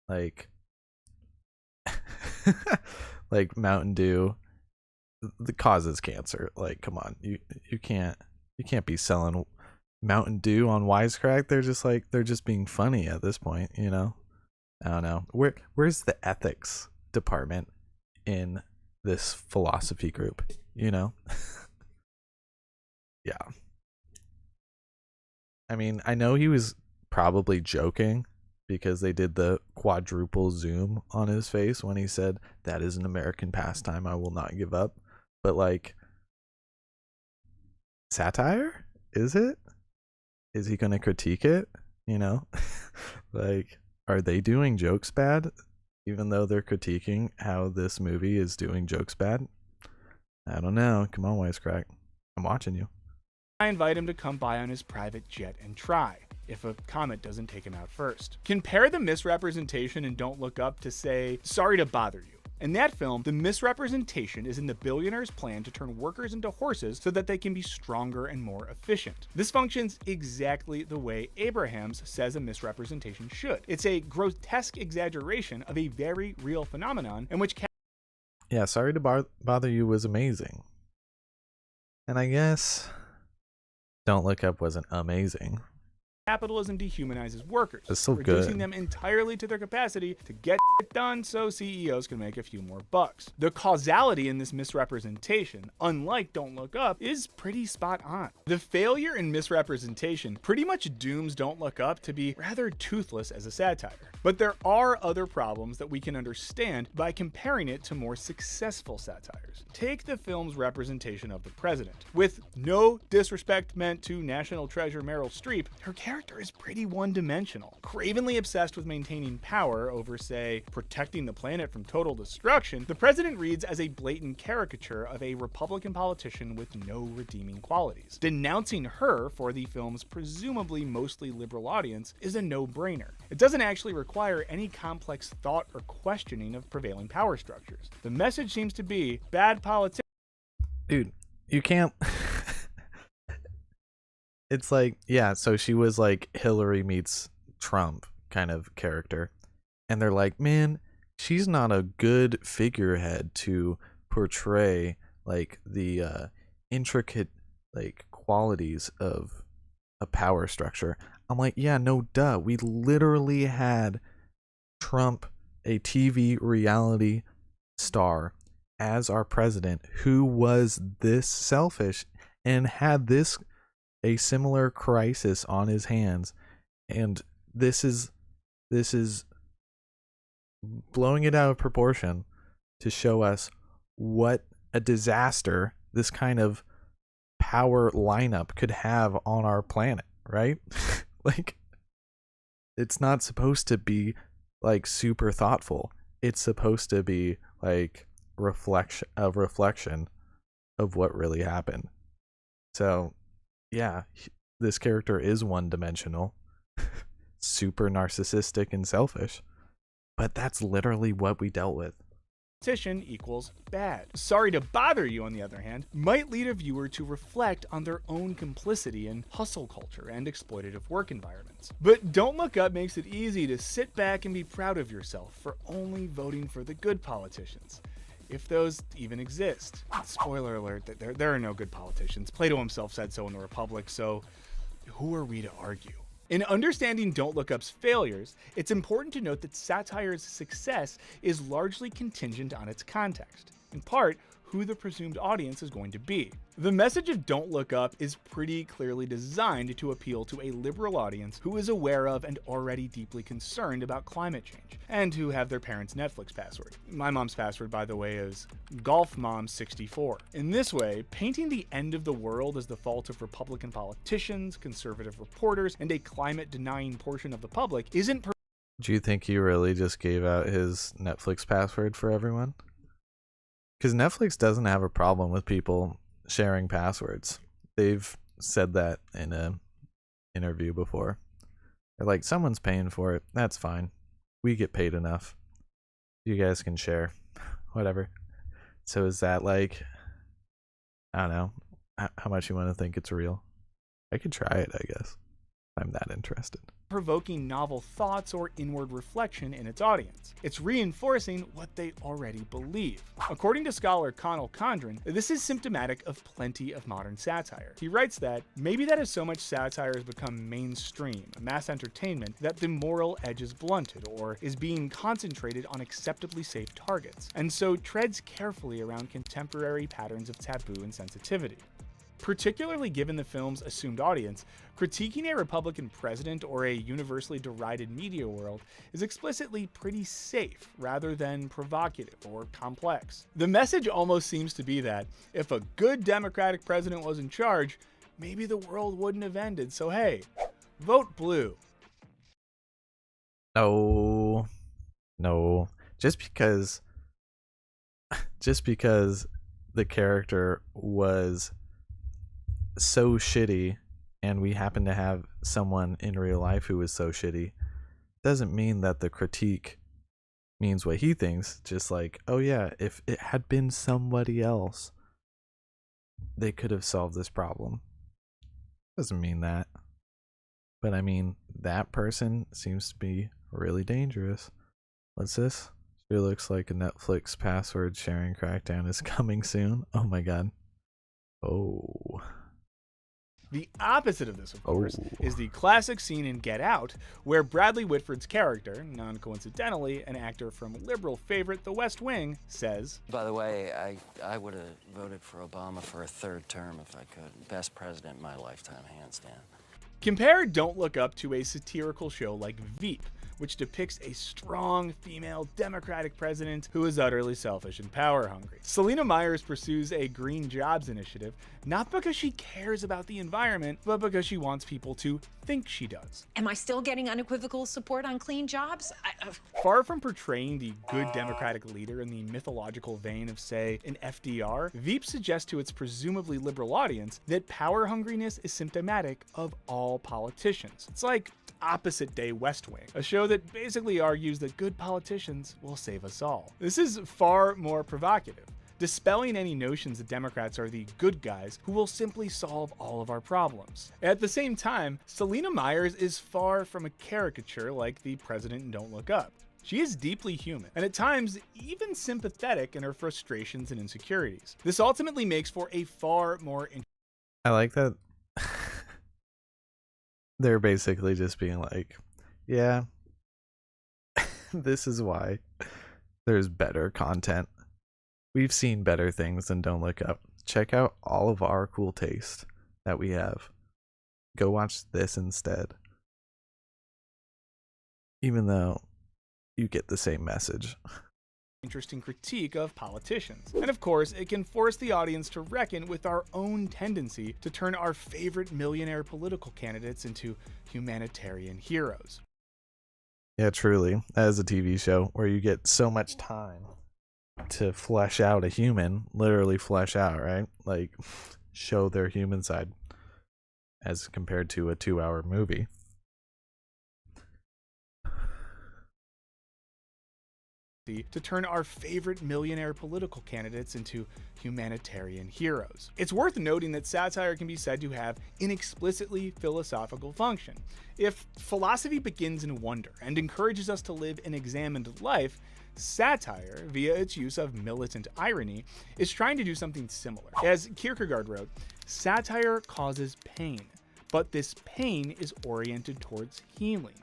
like, like Mountain Dew, the causes cancer. Like, come on, you can't be selling Mountain Dew on Wisecrack. They're just being funny at this point, you know. I don't know. Where's the ethics department in this philosophy group, you know? Yeah. I mean, I know he was probably joking because they did the quadruple zoom on his face when he said, "That is an American pastime I will not give up." But, like, satire? Is it? Is he going to critique it? You know? Like, are they doing jokes bad? Even though they're critiquing how this movie is doing jokes bad? I don't know. Come on, Wisecrack. I'm watching you. I invite him to come by on his private jet and try, if a comet doesn't take him out first. Compare the misrepresentation in Don't Look Up to, say, Sorry to Bother You. In that film, the misrepresentation is in the billionaire's plan to turn workers into horses so that they can be stronger and more efficient. This functions exactly the way Abrahams says a misrepresentation should. It's a grotesque exaggeration of a very real phenomenon in which... Yeah, Sorry to Bother You was amazing. And I guess Don't Look Up wasn't amazing. capitalism dehumanizes workers, That's so reducing good. them entirely to their capacity to get it done so CEOs can make a few more bucks. The causality in this misrepresentation, unlike Don't Look Up, is pretty spot on. The failure in misrepresentation pretty much dooms Don't Look Up to be rather toothless as a satire. But there are other problems that we can understand by comparing it to more successful satires. Take the film's representation of the president. With no disrespect meant to national treasure Meryl Streep, her character is pretty one-dimensional. Cravenly obsessed with maintaining power over, say, protecting the planet from total destruction, the president reads as a blatant caricature of a Republican politician with no redeeming qualities. Denouncing her for the film's presumably mostly liberal audience is a no-brainer. It doesn't actually require any complex thought or questioning of prevailing power structures. The message seems to be bad politics. Dude, you can't. It's like, yeah, so she was like Hillary meets Trump kind of character. And they're like, man, she's not a good figurehead to portray like the intricate like qualities of a power structure. I'm like, yeah, no duh. We literally had Trump, a TV reality star, as our president who was this selfish and had this a similar crisis on his hands, and this is blowing it out of proportion to show us what a disaster this kind of power lineup could have on our planet, right? Like, it's not supposed to be like super thoughtful. It's supposed to be like reflection of what really happened. So yeah, this character is one-dimensional, super narcissistic and selfish, but that's literally what we dealt with. Competition equals bad. Sorry to Bother You, on the other hand, might lead a viewer to reflect on their own complicity in hustle culture and exploitative work environments. But Don't Look Up makes it easy to sit back and be proud of yourself for only voting for the good politicians, if those even exist. Spoiler alert, that there are no good politicians. Plato himself said so in the Republic, so who are we to argue? In understanding Don't Look Up's failures, it's important to note that satire's success is largely contingent on its context. In part, who the presumed audience is going to be. The message of Don't Look Up is pretty clearly designed to appeal to a liberal audience who is aware of and already deeply concerned about climate change, and who have their parents' Netflix password. My mom's password, by the way, is GolfMom64. In this way, painting the end of the world as the fault of Republican politicians, conservative reporters, and a climate-denying portion of the public isn't. Do you think he really just gave out his Netflix password for everyone? Because Netflix doesn't have a problem with people sharing passwords. They've said that in an interview before. They're like, someone's paying for it. That's fine. We get paid enough. You guys can share. Whatever. So is that like, I don't know, how much you want to think it's real? I could try it, I guess. I'm that interested. Provoking novel thoughts or inward reflection in its audience. It's reinforcing what they already believe. According to scholar Connell Condren, this is symptomatic of plenty of modern satire. He writes that maybe that is so much satire has become mainstream, mass entertainment, that the moral edge is blunted or is being concentrated on acceptably safe targets, and so treads carefully around contemporary patterns of taboo and sensitivity. Particularly given the film's assumed audience, critiquing a Republican president or a universally derided media world is explicitly pretty safe rather than provocative or complex. The message almost seems to be that if a good Democratic president was in charge, maybe the world wouldn't have ended, so hey, vote blue. No. Just because the character was so shitty and we happen to have someone in real life who is so shitty doesn't mean that the critique means what he thinks. Just like, oh yeah, if it had been somebody else, they could have solved this problem. Doesn't mean that. But I mean, that person seems to be really dangerous. What's this? It looks like a Netflix password sharing crackdown is coming soon. Oh my god. Oh. The opposite of this, of course, is the classic scene in Get Out, where Bradley Whitford's character, non-coincidentally an actor from liberal favorite The West Wing, says, "By the way, I would have voted for Obama for a third term if I could. Best president in my lifetime, hands down." Compare Don't Look Up to a satirical show like Veep, which depicts a strong female Democratic president who is utterly selfish and power-hungry. Selena Myers pursues a green jobs initiative, not because she cares about the environment, but because she wants people to think she does. Am I still getting unequivocal support on clean jobs? Far from portraying the good Democratic leader in the mythological vein of, say, an FDR, Veep suggests to its presumably liberal audience that power hungriness is symptomatic of all politicians. It's like Opposite Day West Wing, a show that basically argues that good politicians will save us all. This is far more provocative, dispelling any notions that Democrats are the good guys who will simply solve all of our problems. At the same time, Selena Myers is far from a caricature like the president in Don't Look Up. She is deeply human, and at times even sympathetic in her frustrations and insecurities. This ultimately makes for a far more I like that they're basically just being like, yeah, this is why there's better content. We've seen better things than Don't Look Up. Check out all of our cool taste that we have. Go watch this instead. Even though you get the same message. interesting critique of politicians. And of course, it can force the audience to reckon with our own tendency to turn our favorite millionaire political candidates into humanitarian heroes. Yeah, truly. That is a TV show where you get so much time to flesh out a human, literally flesh out, right? Like, show their human side as compared to a 2-hour movie. To turn our favorite millionaire political candidates into humanitarian heroes. It's worth noting that satire can be said to have an explicitly philosophical function. If philosophy begins in wonder and encourages us to live an examined life, satire, via its use of militant irony, is trying to do something similar. As Kierkegaard wrote, satire causes pain, but this pain is oriented towards healing.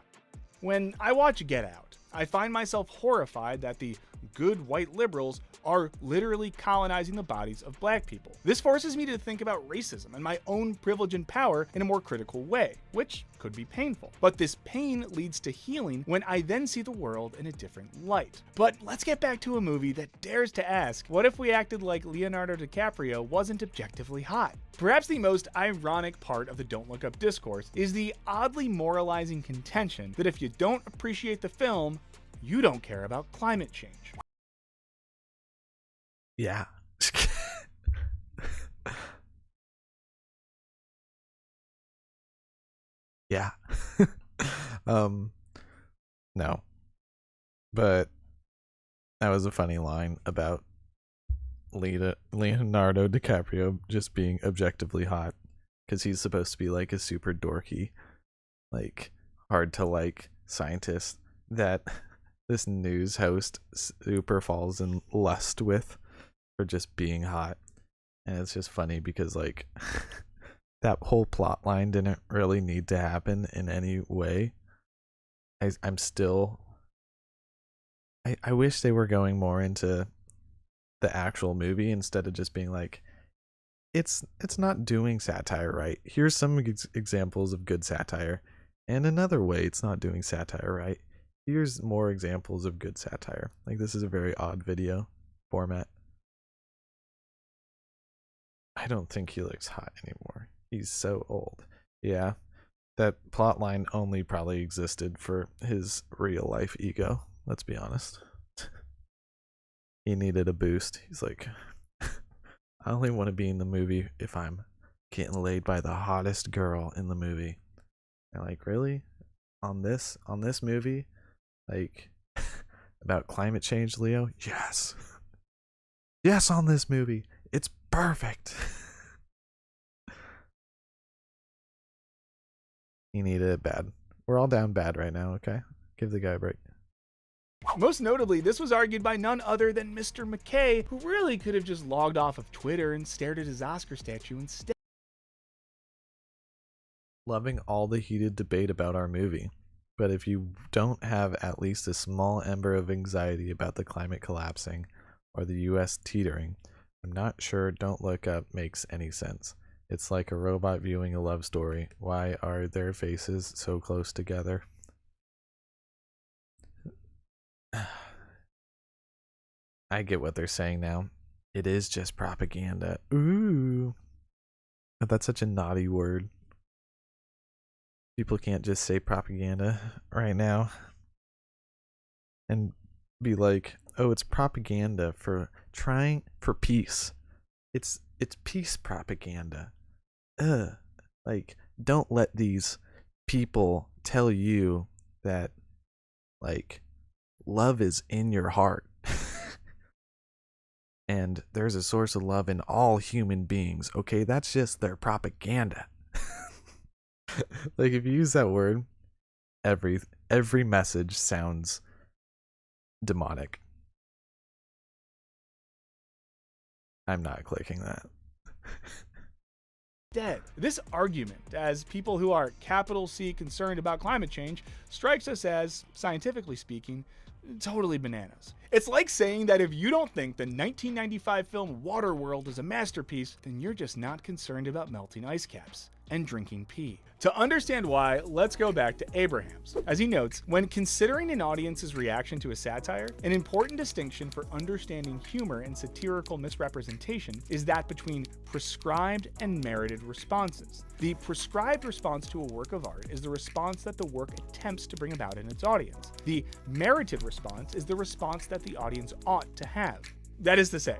When I watch Get Out, I find myself horrified that the good white liberals are literally colonizing the bodies of black people. This forces me to think about racism and my own privilege and power in a more critical way, which could be painful. But this pain leads to healing when I then see the world in a different light. But let's get back to a movie that dares to ask, what if we acted like Leonardo DiCaprio wasn't objectively hot? Perhaps the most ironic part of the Don't Look Up discourse is the oddly moralizing contention that if you don't appreciate the film, you don't care about climate change. Yeah. Yeah. No. But that was a funny line about Leonardo DiCaprio just being objectively hot, because he's supposed to be like a super dorky, like hard to like scientist that this news host super falls in lust with for just being hot. And it's just funny because like that whole plot line didn't really need to happen in any way. I'm still I wish they were going more into the actual movie instead of just being like, it's not doing satire right. Here's some examples of good satire, and another way it's not doing satire right. Here's more examples of good satire. Like, this is a very odd video format. I don't think he looks hot anymore. He's so old. Yeah, that plot line only probably existed for his real life ego. Let's be honest. He needed a boost. He's like, I only want to be in the movie if I'm getting laid by the hottest girl in the movie. And like, really? On this movie? Like, about climate change, Leo? Yes. Yes, on this movie. It's perfect. He needed it bad. We're all down bad right now, okay? Give the guy a break. Most notably, this was argued by none other than Mr. McKay, who really could have just logged off of Twitter and stared at his Oscar statue instead. loving all the heated debate about our movie. But if you don't have at least a small ember of anxiety about the climate collapsing or the US teetering, I'm not sure Don't Look Up makes any sense. It's like a robot viewing a love story. Why are their faces so close together? I get what they're saying now. It is just propaganda. Ooh. But that's such a naughty word. People can't just say propaganda right now and be like, oh, it's propaganda for trying for peace. It's peace propaganda. Like, don't let these people tell you that, like, love is in your heart. And there's a source of love in all human beings. Okay, that's just their propaganda. Like, if you use that word, every message sounds demonic. I'm not clicking that. Dead. This argument, as people who are capital C concerned about climate change, strikes us as, scientifically speaking, totally bananas. It's like saying that if you don't think the 1995 film Waterworld is a masterpiece, then you're just not concerned about melting ice caps and drinking pee. To understand why, let's go back to Abrahams. As he notes, when considering an audience's reaction to a satire, an important distinction for understanding humor and satirical misrepresentation is that between prescribed and merited responses. The prescribed response to a work of art is the response that the work attempts to bring about in its audience. The merited response is the response that the audience ought to have. That is to say,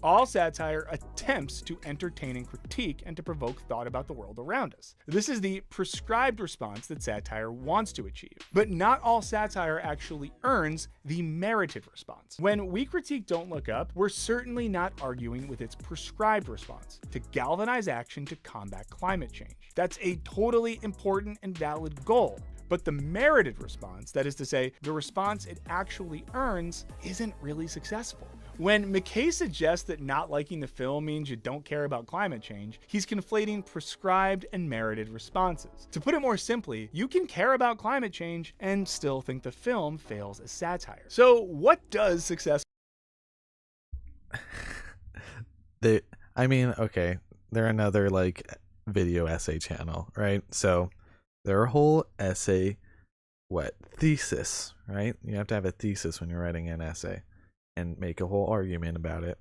all satire attempts to entertain and critique and to provoke thought about the world around us. This is the prescribed response that satire wants to achieve. But not all satire actually earns the merited response. When we critique Don't Look Up, we're certainly not arguing with its prescribed response, to galvanize action to combat climate change. That's a totally important and valid goal. But the merited response, that is to say, the response it actually earns, isn't really successful. When McKay suggests that not liking the film means you don't care about climate change, he's conflating prescribed and merited responses. To put it more simply, you can care about climate change and still think the film fails as satire. So what does success? Okay, they're another like video essay channel, right? So their whole essay, thesis, right? You have to have a thesis when you're writing an essay and make a whole argument about it.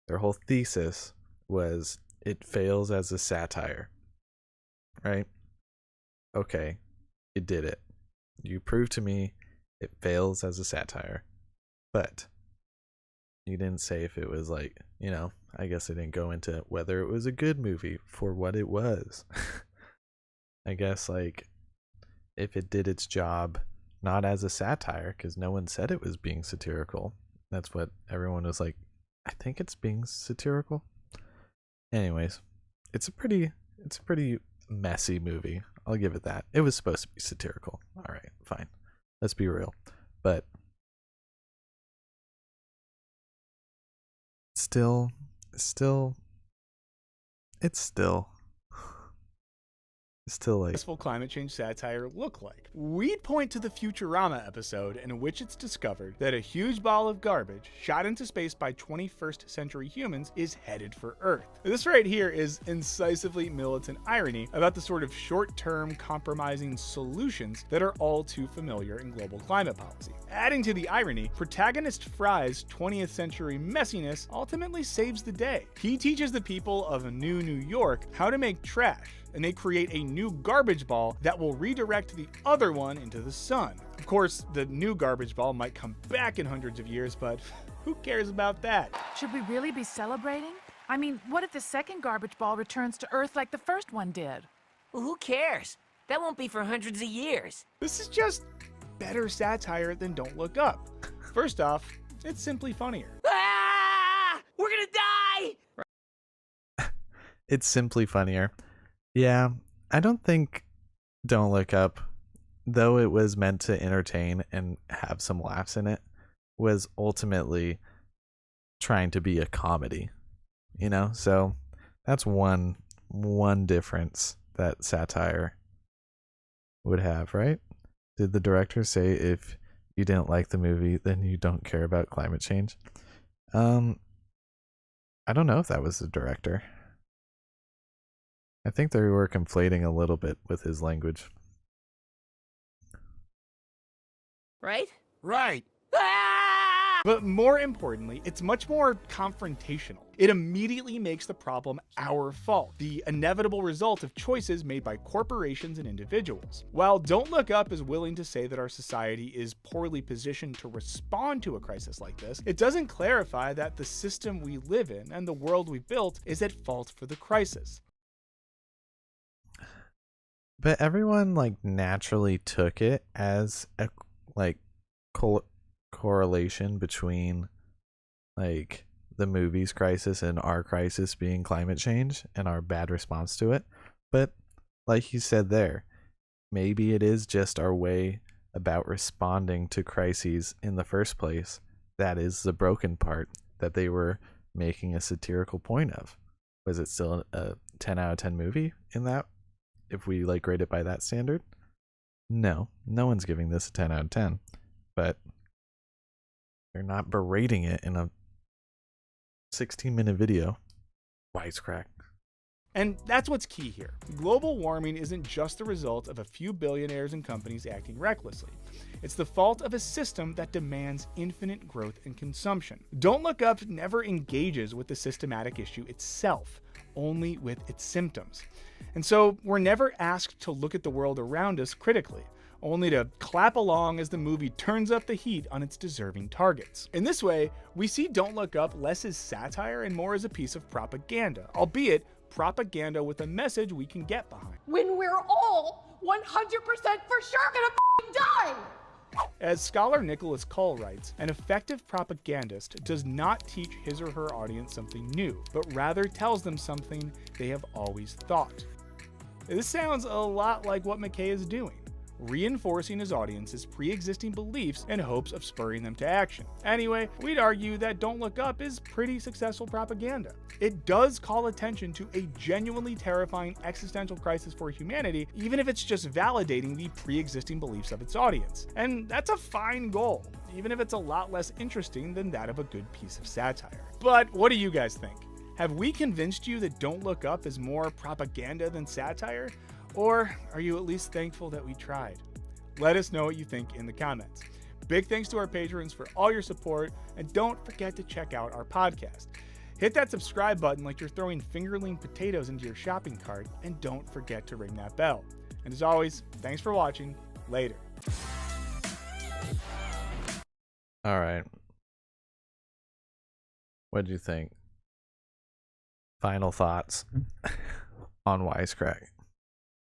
Their whole thesis was it fails as a satire, right? Okay, you did it. You proved to me it fails as a satire, but you didn't say if it was like, I guess I didn't go into whether it was a good movie for what it was. I guess like if it did its job not as a satire, because no one said it was being satirical. That's what everyone was like, I think it's being satirical. Anyways, it's a pretty messy movie. I'll give it that. It was supposed to be satirical. All right, fine. Let's be real. But still like successful climate change satire look like? We'd point to the Futurama episode in which it's discovered that a huge ball of garbage shot into space by 21st century humans is headed for Earth. This right here is incisively militant irony about the sort of short-term compromising solutions that are all too familiar in global climate policy. Adding to the irony, protagonist Fry's 20th century messiness ultimately saves the day. He teaches the people of a new New York how to make trash, and they create a new garbage ball that will redirect the other one into the sun. Of course, the new garbage ball might come back in hundreds of years, but who cares about that? Should we really be celebrating? I mean, what if the second garbage ball returns to Earth like the first one did? Well, who cares? That won't be for hundreds of years. This is just better satire than Don't Look Up. First off, it's simply funnier. Ah! We're gonna die! It's simply funnier. Yeah, I don't think Don't Look Up, though it was meant to entertain and have some laughs in it, was ultimately trying to be a comedy, So that's one difference that satire would have, right? Did the director say if you didn't like the movie, then you don't care about climate change? I don't know if that was the director. I think they were conflating a little bit with his language. Right? Right. But more importantly, it's much more confrontational. It immediately makes the problem our fault, the inevitable result of choices made by corporations and individuals. While Don't Look Up is willing to say that our society is poorly positioned to respond to a crisis like this, it doesn't clarify that the system we live in and the world we built is at fault for the crisis. But everyone like naturally took it as a like correlation between like the movie's crisis and our crisis being climate change and our bad response to it. But like you said there, maybe it is just our way about responding to crises in the first place that is the broken part that they were making a satirical point of. Was it still a 10 out of 10 movie in that, if we like grade it by that standard? No one's giving this a 10 out of 10, but they're not berating it in a 16-minute video. Wisecrack. And that's what's key here. Global warming isn't just the result of a few billionaires and companies acting recklessly. It's the fault of a system that demands infinite growth and consumption. Don't Look Up never engages with the systematic issue itself, only with its symptoms. And so we're never asked to look at the world around us critically, only to clap along as the movie turns up the heat on its deserving targets. In this way, we see Don't Look Up less as satire and more as a piece of propaganda, albeit propaganda with a message we can get behind. When we're all 100% for sure gonna die! As scholar Nicholas Cole writes, an effective propagandist does not teach his or her audience something new, but rather tells them something they have always thought. This sounds a lot like what McKay is doing, reinforcing his audience's pre-existing beliefs in hopes of spurring them to action. Anyway, we'd argue that Don't Look Up is pretty successful propaganda. It does call attention to a genuinely terrifying existential crisis for humanity, even if it's just validating the pre-existing beliefs of its audience. And that's a fine goal, even if it's a lot less interesting than that of a good piece of satire. But what do you guys think? Have we convinced you that Don't Look Up is more propaganda than satire? Or are you at least thankful that we tried? Let us know what you think in the comments. Big thanks to our patrons for all your support, and don't forget to check out our podcast. Hit that subscribe button like you're throwing fingerling potatoes into your shopping cart, and don't forget to ring that bell. And as always, thanks for watching. Later. All right. What do you think? Final thoughts on Wisecrack.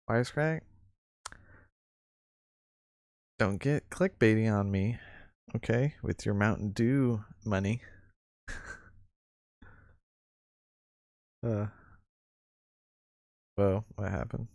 Wisecrack? Don't get clickbaity on me, okay? With your Mountain Dew money. Whoa, what happened?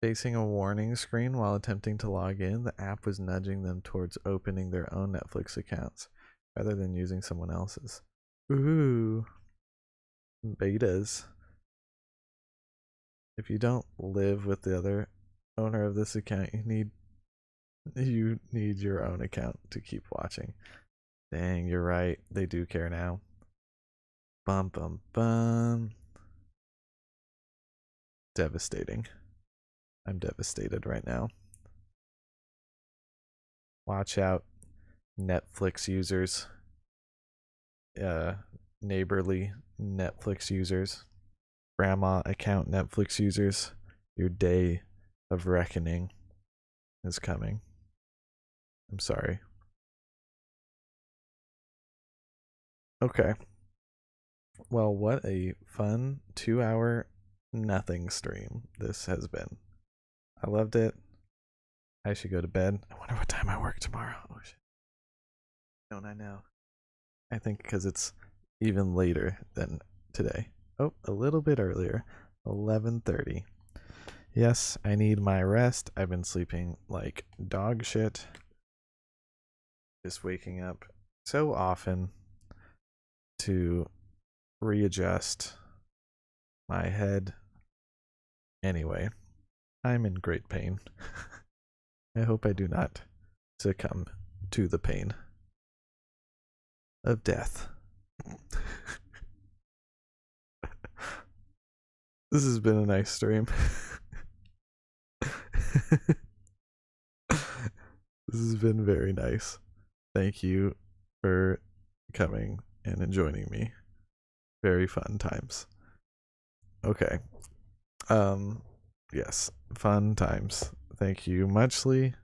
Facing a warning screen while attempting to log in, the app was nudging them towards opening their own Netflix accounts rather than using someone else's. Ooh. Betas. If you don't live with the other owner of this account, you need your own account to keep watching. Dang, you're right. They do care now. Bum bum bum. Devastating. I'm devastated right now. Watch out, Netflix users. Neighborly Netflix users. Grandma account Netflix users. Your day of reckoning is coming. I'm sorry. Okay. Well, what a fun 2-hour nothing stream this has been. I loved it. I should go to bed. I wonder what time I work tomorrow. Oh shit. Don't I know? I think because it's even later than today. Oh, a little bit earlier. 11:30. Yes, I need my rest. I've been sleeping like dog shit. Just waking up so often to readjust my head. Anyway, I'm in great pain. I hope I do not succumb to the pain of death. This has been a nice stream. This has been very nice. Thank you for coming and joining me. Very fun times. Okay. Yes, fun times. Thank you muchly.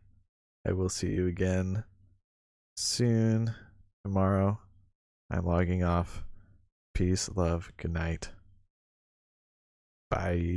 I will see you again soon. Tomorrow. I'm logging off. Peace, love, good night. Bye.